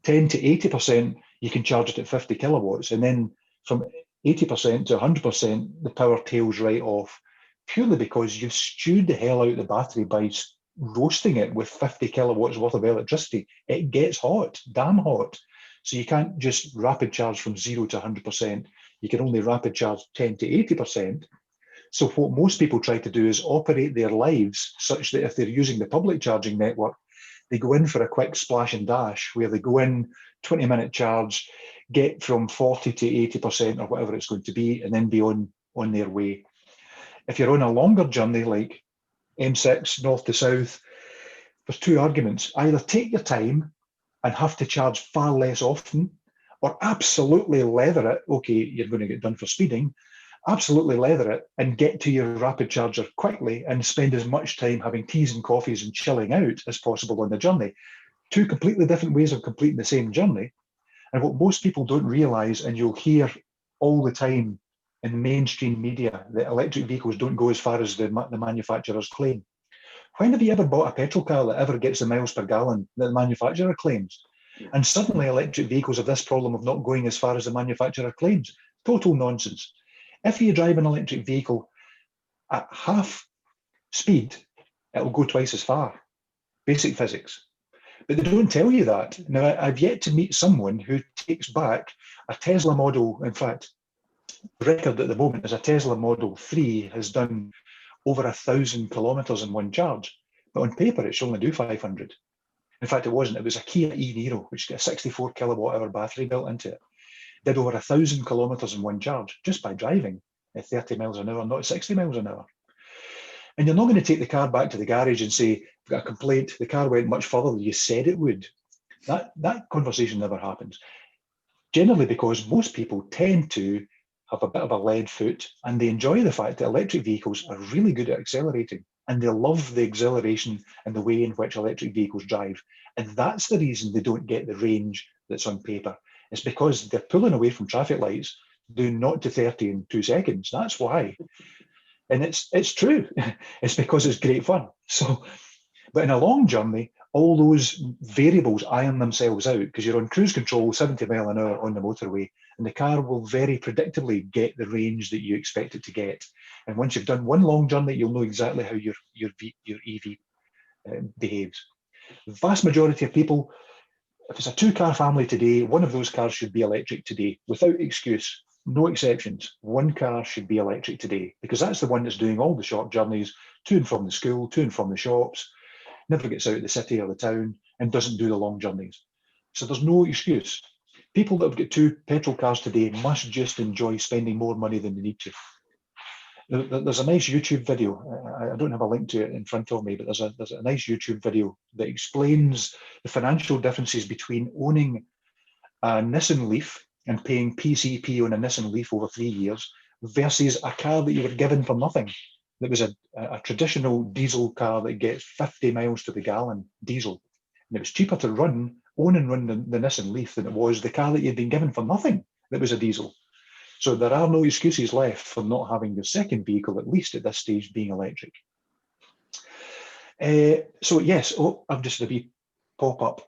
10 to 80%, you can charge it at 50 kilowatts. And then from 80% to 100%, the power tails right off, purely because you've stewed the hell out of the battery by roasting it with 50 kilowatts worth of electricity. It gets hot, damn hot. So you can't just rapid charge from 0 to 100%. You can only rapid charge 10 to 80%. So what most people try to do is operate their lives such that if they're using the public charging network, they go in for a quick splash and dash where they go in, 20-minute charge, get from 40 to 80% or whatever it's going to be, and then be on their way. If you're on a longer journey like M6 north to south, there's two arguments. Either take your time and have to charge far less often, or absolutely leather it. Okay, you're going to get done for speeding. Absolutely leather it and get to your rapid charger quickly and spend as much time having teas and coffees and chilling out as possible on the journey. Two completely different ways of completing the same journey. And what most people don't realize, and you'll hear all the time in mainstream media, that electric vehicles don't go as far as the manufacturers claim. When have you ever bought a petrol car that ever gets the miles per gallon that the manufacturer claims? And suddenly electric vehicles have this problem of not going as far as the manufacturer claims. Total nonsense. If you drive an electric vehicle at half speed, it'll go twice as far. Basic physics. But they don't tell you that. Now, I've yet to meet someone who takes back a Tesla Model. In fact, the record at the moment is a Tesla Model 3 has done over 1,000 kilometers in one charge. But on paper, it should only do 500. In fact, it wasn't. It was a Kia e-Niro, which got a 64 kilowatt hour battery built into it. Did over 1,000 kilometers in one charge just by driving at 30 miles an hour, not 60 miles an hour. And you're not going to take the car back to the garage and say, I've got a complaint, the car went much further than you said it would. That conversation never happens. Generally because most people tend to have a bit of a lead foot and they enjoy the fact that electric vehicles are really good at accelerating and they love the exhilaration and the way in which electric vehicles drive. And that's the reason they don't get the range that's on paper. It's because they're pulling away from traffic lights, doing 0 to 30 in 2 seconds. That's why. And it's true. It's because it's great fun. So, but in a long journey, all those variables iron themselves out because you're on cruise control, 70 mile an hour on the motorway, and the car will very predictably get the range that you expect it to get. And once you've done one long journey, you'll know exactly how your EV behaves. The vast majority of people, if it's a 2-car family today, one of those cars should be electric today, without excuse, no exceptions. One car should be electric today because that's the one that's doing all the short journeys to and from the school, to and from the shops, never gets out of the city or the town and doesn't do the long journeys. So there's no excuse. People that have got 2 petrol cars today must just enjoy spending more money than they need to. There's a nice YouTube video. I don't have a link to it in front of me, but there's a nice YouTube video that explains the financial differences between owning a Nissan Leaf and paying PCP on a Nissan Leaf over 3 years versus a car that you were given for nothing. That was a traditional diesel car that gets 50 miles to the gallon diesel. And it was cheaper to own and run the Nissan Leaf than it was the car that you'd been given for nothing that was a diesel. So there are no excuses left for not having your second vehicle, at least at this stage, being electric. So yes, I've just had a wee pop-up.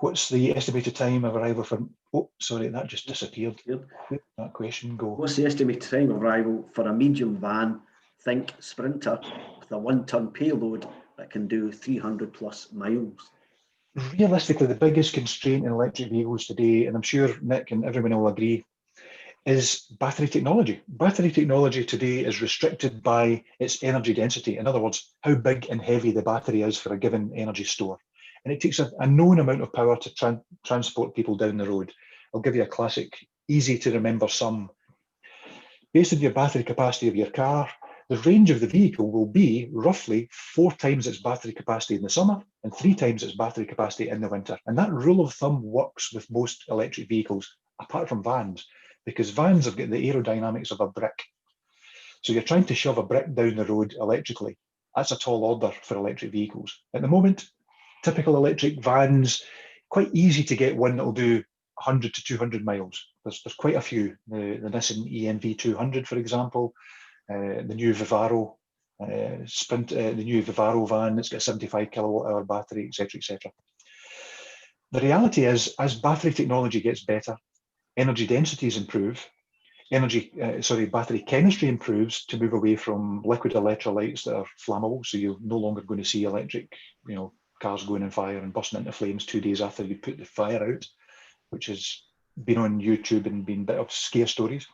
What's the estimated time of arrival for, sorry, that just disappeared. Where'd that question go? What's the estimated time of arrival for a medium van, think Sprinter, with a 1-ton payload that can do 300 plus miles? Realistically, the biggest constraint in electric vehicles today, and I'm sure Nick and everyone will agree, is battery technology. Battery technology today is restricted by its energy density. In other words, how big and heavy the battery is for a given energy store. And it takes a known amount of power to transport people down the road. I'll give you a classic, easy to remember sum. Based on your battery capacity of your car, the range of the vehicle will be roughly 4 times its battery capacity in the summer and 3 times its battery capacity in the winter. And that rule of thumb works with most electric vehicles, apart from vans, because vans have got the aerodynamics of a brick. So you're trying to shove a brick down the road electrically. That's a tall order for electric vehicles. At the moment, typical electric vans, quite easy to get one that will do 100 to 200 miles. There's quite a few. The Nissan ENV 200, for example, the new Vivaro the new Vivaro van that's got a 75 kilowatt hour battery, etc., etc. The reality is, as battery technology gets better, energy densities improve, battery chemistry improves to move away from liquid electrolytes that are flammable. So you're no longer going to see electric, cars going on fire and busting into flames 2 days after you put the fire out, which has been on YouTube and been a bit of scare stories.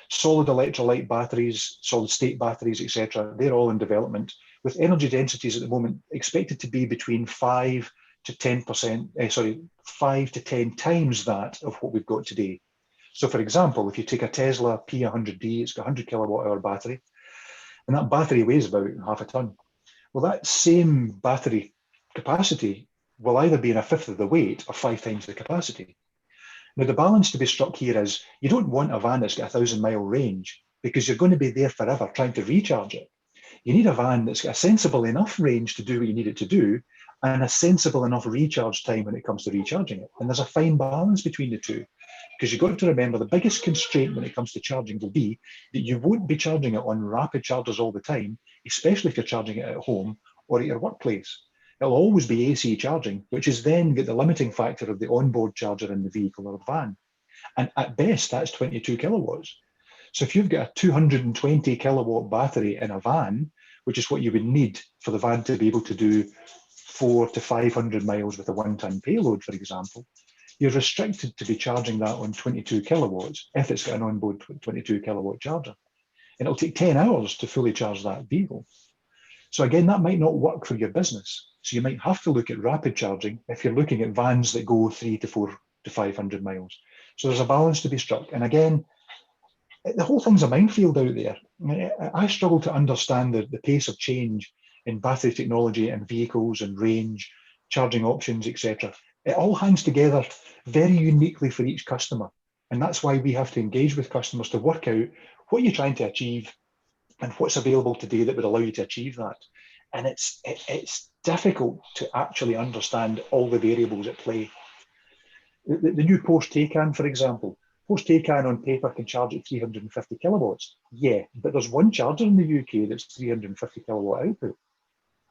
Solid electrolyte batteries, solid state batteries, etc. They're all in development, with energy densities at the moment expected to be between 5 to 10%, 5 to 10 times that of what we've got today. So for example, if you take a Tesla P100D, it's got a 100 kilowatt hour battery, and that battery weighs about half a ton. Well, that same battery capacity will either be in a fifth of the weight or 5 times the capacity. Now, the balance to be struck here is you don't want a van that's got a 1,000-mile range, because you're going to be there forever trying to recharge it. You need a van that's got a sensible enough range to do what you need it to do, and a sensible enough recharge time when it comes to recharging it. And there's a fine balance between the two, because you've got to remember the biggest constraint when it comes to charging will be that you won't be charging it on rapid chargers all the time, especially if you're charging it at home or at your workplace. It'll always be AC charging, which is then got the limiting factor of the onboard charger in the vehicle or the van. And at best, that's 22 kilowatts. So if you've got a 220 kilowatt battery in a van, which is what you would need for the van to be able to do 400 to 500 miles with a 1-ton payload, for example, you're restricted to be charging that on 22 kilowatts if it's got an onboard 22 kilowatt charger. And it'll take 10 hours to fully charge that vehicle. So again, that might not work for your business. So you might have to look at rapid charging if you're looking at vans that go 3 to 4 to 500 miles. So there's a balance to be struck. And again, the whole thing's a minefield out there. I struggle to understand the pace of change in battery technology and vehicles and range, charging options, etc. It all hangs together very uniquely for each customer. And that's why we have to engage with customers to work out what you're trying to achieve and what's available today that would allow you to achieve that. And it's difficult to actually understand all the variables at play. The new Porsche Taycan, for example, Porsche Taycan on paper can charge at 350 kilowatts. Yeah, but there's one charger in the UK that's 350 kilowatt output.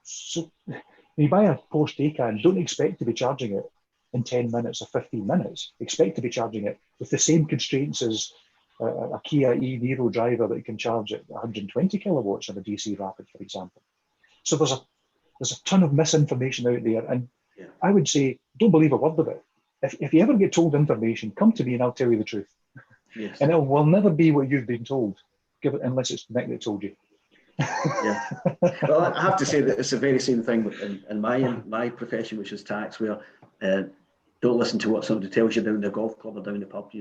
So when you buy a Porsche Taycan, don't expect to be charging it in 10 minutes or 15 minutes. Expect to be charging it with the same constraints as a Kia e-Niro driver that can charge at 120 kilowatts on a DC Rapid, for example. So there's a ton of misinformation out there, and I would say don't believe a word of it. If you ever get told information, come to me and I'll tell you the truth. Yes. And it will never be what you've been told, unless it's Nick that told you. Yeah. Well, I have to say that it's the very same thing in my profession, which is tax, where don't listen to what somebody tells you down the golf club or down the pub.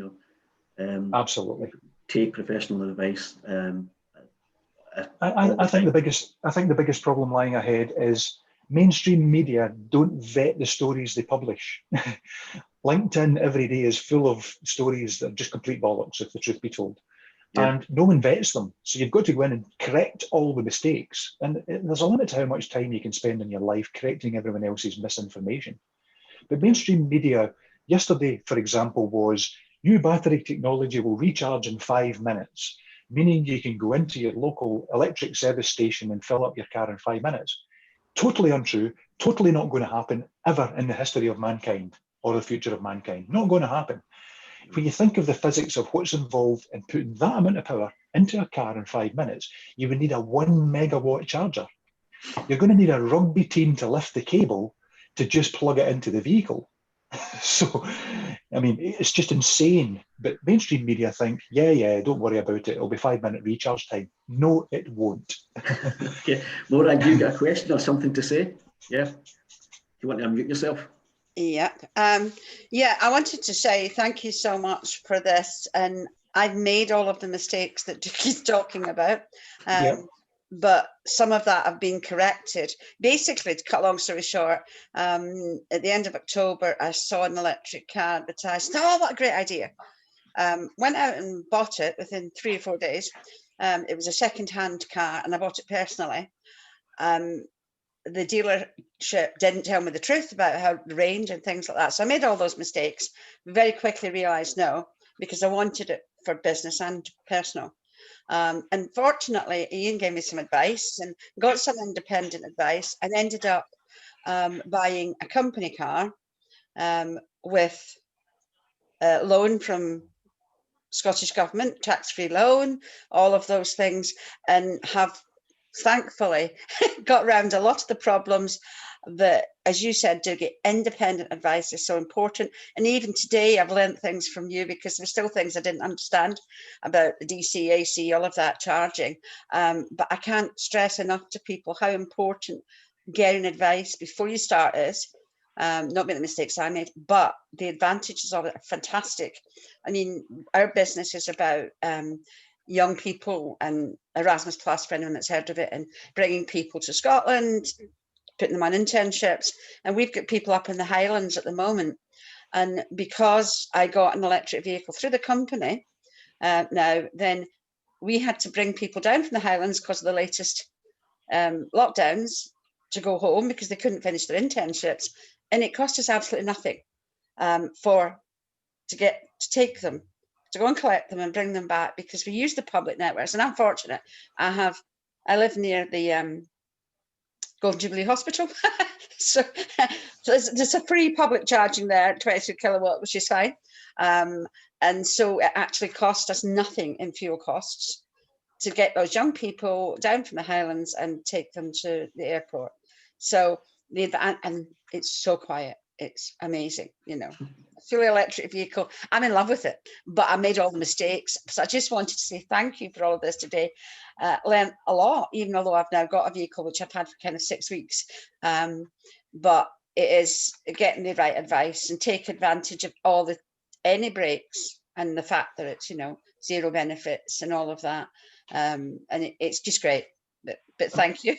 Absolutely. Take professional advice. I think the biggest problem lying ahead is mainstream media don't vet the stories they publish. LinkedIn every day is full of stories that are just complete bollocks, if the truth be told. Yeah. And no one vets them. So you've got to go in and correct all the mistakes. And there's a limit to how much time you can spend in your life correcting everyone else's misinformation. But mainstream media, yesterday, for example, was new battery technology will recharge in 5 minutes, meaning you can go into your local electric service station and fill up your car in 5 minutes. Totally untrue, totally not going to happen ever in the history of mankind or the future of mankind. Not going to happen. When you think of the physics of what's involved in putting that amount of power into a car in 5 minutes, you would need a 1 megawatt charger. You're going to need a rugby team to lift the cable to just plug it into the vehicle. So, I mean, it's just insane. But mainstream media think, yeah, don't worry about it. It'll be 5 minute recharge time. No, it won't. Okay, Laura, you got a question or something to say? Yeah? You want to unmute yourself? Yep. Yeah, I wanted to say thank you so much for this. And I've made all of the mistakes that Dookie's talking about. Yep. But some of that have been corrected. Basically, to cut a long story short, at the end of October, I saw an electric car advertised. Oh, what a great idea. Went out and bought it within 3 or 4 days. It was a second-hand car, and I bought it personally. The dealership didn't tell me the truth about how the range and things like that. So I made all those mistakes. Very quickly realized no, because I wanted it for business and personal. And fortunately, Ian gave me some advice and got some independent advice, and ended up buying a company car with a loan from Scottish Government, tax-free loan, all of those things, and have thankfully got around a lot of the problems that, as you said, Dougie, independent advice is so important. And even today, I've learned things from you, because there's still things I didn't understand about the DC, AC, all of that charging. But I can't stress enough to people how important getting advice before you start is. Not making the mistakes I made, but the advantages of it are fantastic. I mean, our business is about young people and Erasmus Plus, for anyone that's heard of it, and bringing people to Scotland, putting them on internships. And we've got people up in the Highlands at the moment. And because I got an electric vehicle through the company now, then we had to bring people down from the Highlands because of the latest lockdowns to go home, because they couldn't finish their internships. And it cost us absolutely nothing to take them, to go and collect them and bring them back, because we use the public networks. And I'm fortunate. I live near the Golden Jubilee Hospital. so there's a free public charging there, 22 kilowatt, which is fine. And so it actually cost us nothing in fuel costs to get those young people down from the Highlands and take them to the airport. So and it's so quiet. It's amazing, you know. Fully electric vehicle. I'm in love with it, but I made all the mistakes. So I just wanted to say thank you for all of this today. Learned a lot, even although I've now got a vehicle which I've had for kind of 6 weeks. But it is getting the right advice and take advantage of any breaks, and the fact that it's, you know, zero benefits and all of that. And it's just great. But thank you.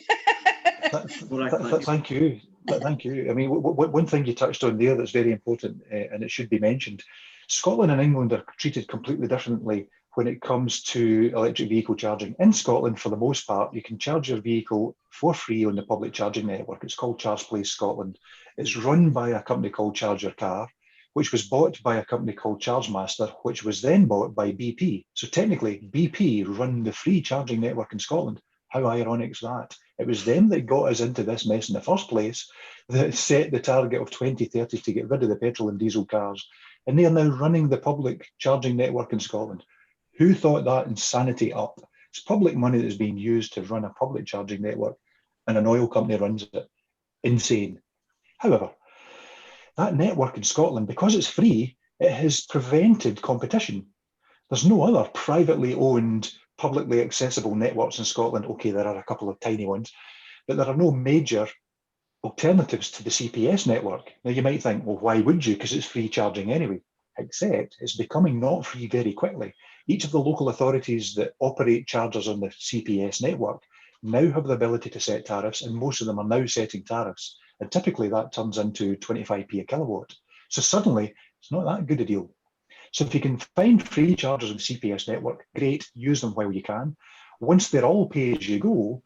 Thank you. Thank you. I mean, one thing you touched on there that's very important, and it should be mentioned, Scotland and England are treated completely differently when it comes to electric vehicle charging. In Scotland, for the most part, you can charge your vehicle for free on the public charging network. It's called Charge Place Scotland. It's run by a company called Charge Your Car, which was bought by a company called ChargeMaster, which was then bought by BP. So technically, BP run the free charging network in Scotland. How ironic is that? It was them that got us into this mess in the first place, that set the target of 2030 to get rid of the petrol and diesel cars. And they are now running the public charging network in Scotland. Who thought that insanity up? It's public money that is being used to run a public charging network, and an oil company runs it. Insane. However, that network in Scotland, because it's free, it has prevented competition. There's no other privately owned, publicly accessible networks in Scotland. Okay, there are a couple of tiny ones, but there are no major alternatives to the CPS network. Now you might think, well, why would you? Because it's free charging anyway. Except it's becoming not free very quickly. Each of the local authorities that operate chargers on the CPS network now have the ability to set tariffs, and most of them are now setting tariffs. And typically that turns into 25p a kilowatt. So suddenly it's not that good a deal. So if you can find free chargers on the CPS network, great, use them while you can. Once they're all pay as you go,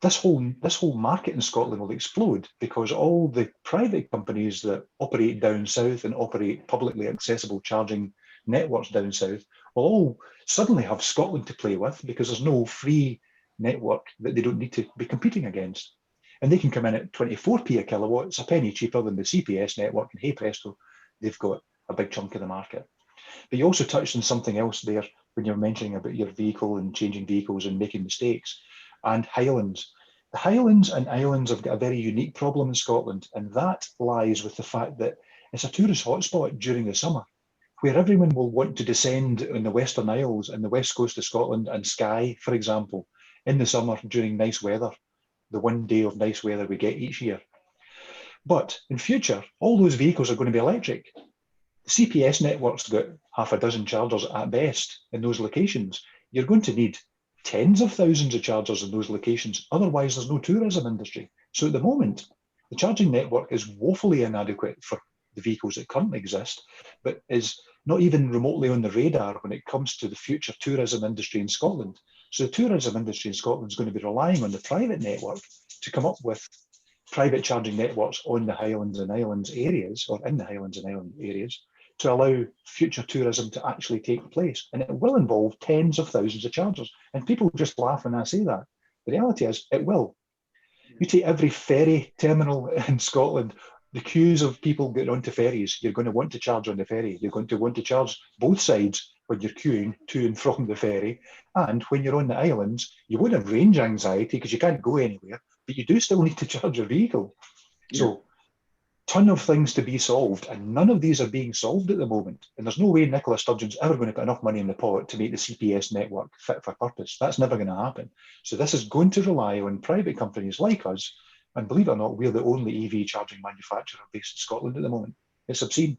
this whole market in Scotland will explode, because all the private companies that operate down south and operate publicly accessible charging networks down south will all suddenly have Scotland to play with, because there's no free network that they don't need to be competing against. And they can come in at 24p a kilowatt, it's a penny cheaper than the CPS network, and hey presto, they've got a big chunk of the market. But you also touched on something else there when you're mentioning about your vehicle and changing vehicles and making mistakes. And Highlands. The Highlands and Islands have got a very unique problem in Scotland, and that lies with the fact that it's a tourist hotspot during the summer, where everyone will want to descend on the Western Isles and the west coast of Scotland and Skye, for example, in the summer during nice weather, the one day of nice weather we get each year. But in future, all those vehicles are going to be electric. The CPS network's got half a dozen chargers at best in those locations. You're going to need tens of thousands of chargers in those locations. Otherwise, there's no tourism industry. So at the moment, the charging network is woefully inadequate for the vehicles that currently exist, but is not even remotely on the radar when it comes to the future tourism industry in Scotland. So the tourism industry in Scotland is going to be relying on the private network to come up with private charging networks on the Highlands and Islands areas, or in the Highlands and Island areas, to allow future tourism to actually take place. And it will involve tens of thousands of chargers. And people just laugh when I say that. The reality is, it will. You take every ferry terminal in Scotland, the queues of people getting onto ferries, you're going to want to charge on the ferry. You're going to want to charge both sides when you're queuing to and from the ferry. And when you're on the islands, you won't have range anxiety because you can't go anywhere, but you do still need to charge your vehicle. Yeah. So, ton of things to be solved, and none of these are being solved at the moment. And there's no way Nicola Sturgeon's ever going to put enough money in the pot to make the CPS network fit for purpose. That's never going to happen. So this is going to rely on private companies like us. And believe it or not, we're the only EV charging manufacturer based in Scotland at the moment. It's obscene.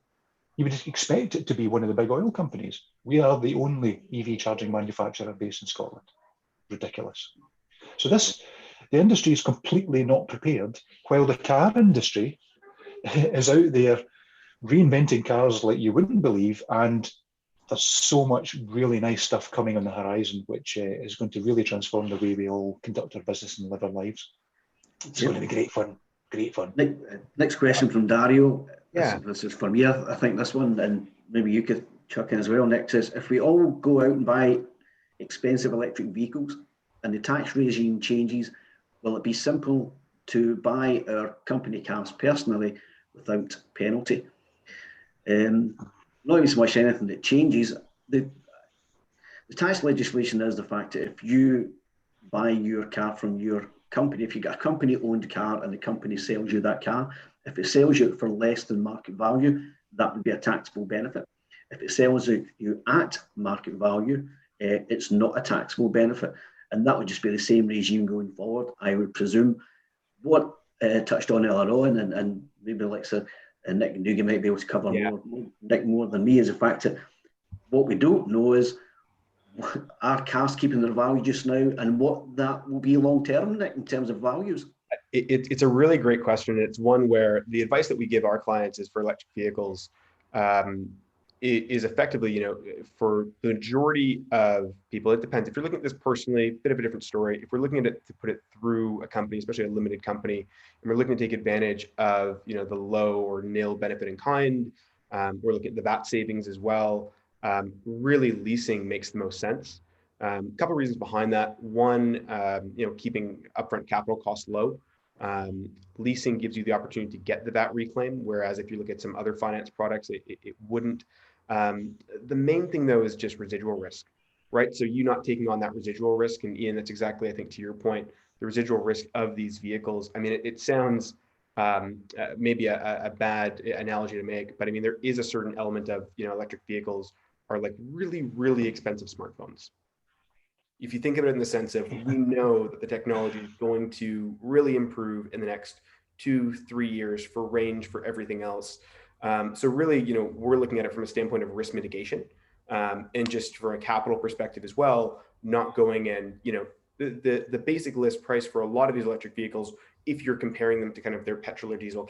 You would expect it to be one of the big oil companies. We are the only EV charging manufacturer based in Scotland. Ridiculous. So the industry is completely not prepared, while the car industry is out there reinventing cars like you wouldn't believe, and there's so much really nice stuff coming on the horizon, which is going to really transform the way we all conduct our business and live our lives. It's going to be great fun. Great fun. Next question from Dario. Yeah. This is for me, I think, this one, and maybe you could chuck in as well. Nick says, if we all go out and buy expensive electric vehicles and the tax regime changes, will it be simple to buy our company cars personally without penalty? Not even so much anything that changes. The tax legislation is the fact that if you buy your car from your company, if you get a company owned car and the company sells you that car, if it sells you for less than market value, that would be a taxable benefit. If it sells you at market value, it's not a taxable benefit. And that would just be the same regime going forward, I would presume. What touched on earlier on, and maybe like so, Nick and Dougie might be able to cover more than me, is the fact that what we don't know is, are cars keeping their value just now, and what that will be long term, Nick, in terms of values? It's a really great question. It's one where the advice that we give our clients is for electric vehicles is effectively, for the majority of people, it depends. If you're looking at this personally, a bit of a different story. If we're looking at it to put it through a company, especially a limited company, and we're looking to take advantage of, the low or nil benefit in kind, we're looking at the VAT savings as well. Really, leasing makes the most sense. A couple of reasons behind that. One, keeping upfront capital costs low. Leasing gives you the opportunity to get the VAT reclaim, whereas if you look at some other finance products, it wouldn't. The main thing, though, is just residual risk, right? So you not taking on that residual risk. And Ian, that's exactly, I think, to your point, the residual risk of these vehicles. I mean, it sounds maybe a bad analogy to make, but I mean, there is a certain element of, electric vehicles are like really, really expensive smartphones. If you think of it in the sense of, we know that the technology is going to really improve in the next 2-3 years for range, for everything else. So really, we're looking at it from a standpoint of risk mitigation, and just from a capital perspective as well, not going in, the basic list price for a lot of these electric vehicles, if you're comparing them to kind of their petrol or diesel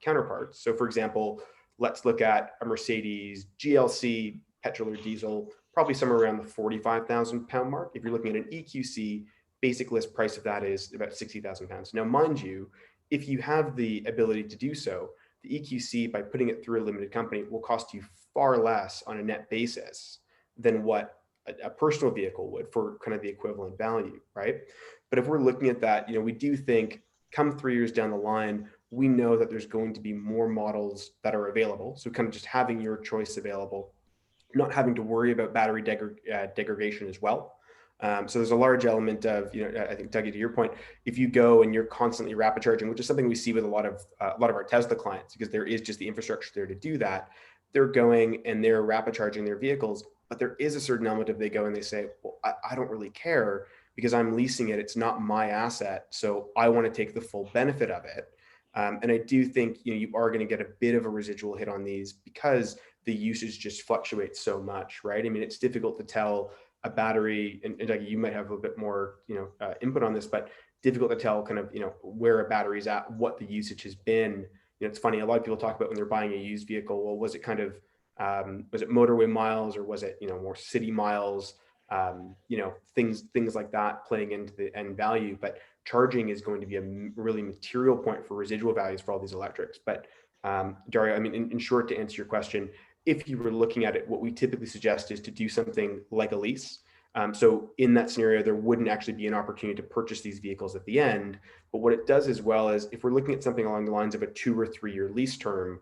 counterparts. So for example, let's look at a Mercedes GLC petrol or diesel, probably somewhere around the £45,000 mark. If you're looking at an EQC, basic list price of that is about £60,000. Now, mind you, if you have the ability to do so, the EQC, by putting it through a limited company, will cost you far less on a net basis than what a personal vehicle would for kind of the equivalent value, right? But if we're looking at that, we do think come 3 years down the line, we know that there's going to be more models that are available. So kind of just having your choice available, not having to worry about battery degradation as well. So there's a large element of, I think, Dougie, to your point, if you go and you're constantly rapid charging, which is something we see with a lot of our Tesla clients, because there is just the infrastructure there to do that. They're going and they're rapid charging their vehicles, but there is a certain element of they go and they say, well, I don't really care because I'm leasing it. It's not my asset. So I want to take the full benefit of it. And I do think, you are going to get a bit of a residual hit on these because the usage just fluctuates so much, right? I mean, it's difficult to tell a battery, and like you might have a bit more, input on this, but difficult to tell kind of, where a battery's at, what the usage has been. It's funny, a lot of people talk about when they're buying a used vehicle, well, was it kind of, was it motorway miles, or was it, more city miles? Things like that playing into the end value. But charging is going to be a really material point for residual values for all these electrics. But Dario, I mean, in short, to answer your question, if you were looking at it, what we typically suggest is to do something like a lease. So in that scenario, there wouldn't actually be an opportunity to purchase these vehicles at the end. But what it does as well is, if we're looking at something along the lines of a 2 or 3 year lease term,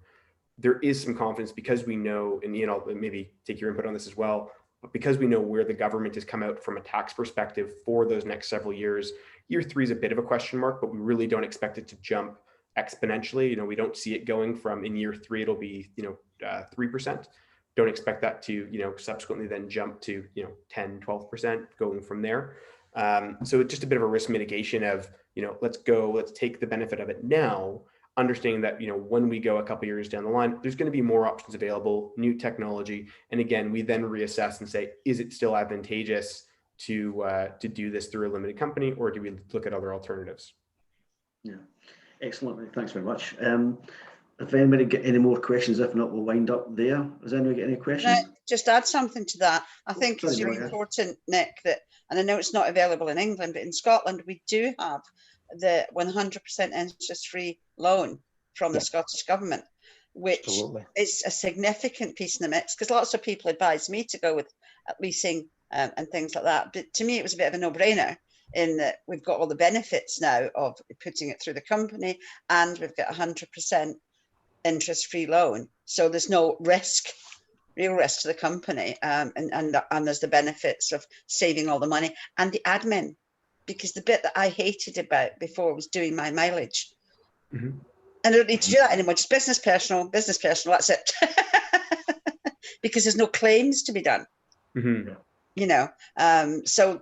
there is some confidence because we know, and I'll maybe take your input on this as well, but because we know where the government has come out from a tax perspective for those next several years, year 3 is a bit of a question mark, but we really don't expect it to jump exponentially. We don't see it going from, in year 3, it'll be, 3%. Don't expect that to, subsequently then jump to, 10, 12% going from there. So it's just a bit of a risk mitigation of, let's take the benefit of it now, understanding that, when we go a couple of years down the line, there's going to be more options available, new technology. And again, we then reassess and say, is it still advantageous to do this through a limited company, or do we look at other alternatives? Yeah, excellent. Thanks very much. If anybody get any more questions, if not, we'll wind up there. Has anyone got any questions? Can I just add something to that? I think it's really important, Nick, that, and I know it's not available in England, but in Scotland, we do have the 100% interest-free loan from the Scottish government, which is a significant piece in the mix, because lots of people advise me to go with leasing and things like that. But to me, it was a bit of a no-brainer, in that we've got all the benefits now of putting it through the company, and we've got 100% interest-free loan. So there's no real risk to the company. And there's the benefits of saving all the money and the admin, because the bit that I hated about before was doing my mileage. And I don't need to do that anymore. Just business, personal, that's it. Because there's no claims to be done. So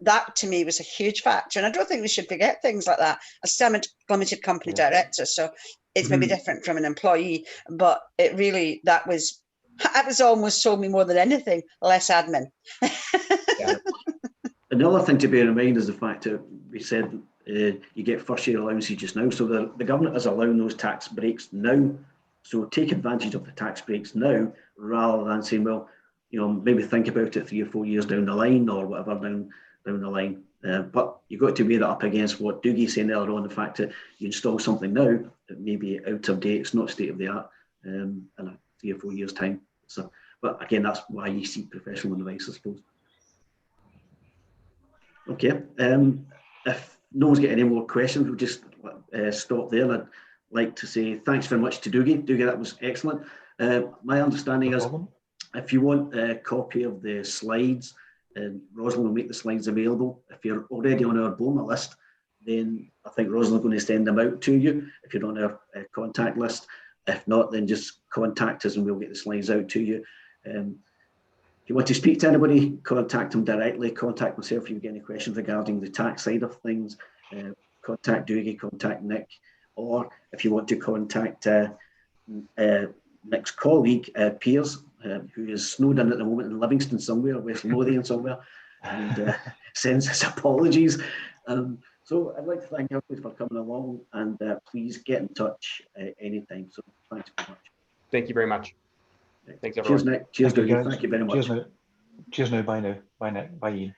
that to me was a huge factor. And I don't think we should forget things like that. I'm a limited company director, so it's maybe different from an employee, but it really, that was almost sold me more than anything, less admin. Another thing to bear in mind is the fact that we said you get first year allowances just now. So the government is allowing those tax breaks now. So take advantage of the tax breaks now, rather than saying, well, maybe think about it 3 or 4 years down the line, or whatever down the line. But you've got to weigh that up against what Dougie's saying earlier on, the fact that you install something now that may be out of date, it's not state of the art in a 3 or 4 years' time. So, but again, that's why you seek professional advice, I suppose. Okay, if no one's got any more questions, we'll just stop there. I'd like to say thanks very much to Dougie. Dougie, that was excellent. My understanding is, if you want a copy of the slides, Rosalind will make the slides available. If you're already on our BOMA list, then I think Rosalind's going to send them out to you if you're on our contact list. If not, then just contact us and we'll get the slides out to you. If you want to speak to anybody, contact them directly. Contact myself if you've got any questions regarding the tax side of things. Contact Dougie, contact Nick, or if you want to contact Nick's colleague, Piers, who is snowed in at the moment in Livingston somewhere, West Lothian somewhere, and sends his apologies. So I'd like to thank everybody for coming along, and please get in touch anytime. So thanks very much. Thank you very much. Thanks, everyone. Cheers, Nick. Cheers, Dougie. Thank you very much. Cheers now. Bye now. Bye, Nick. Bye, Ian.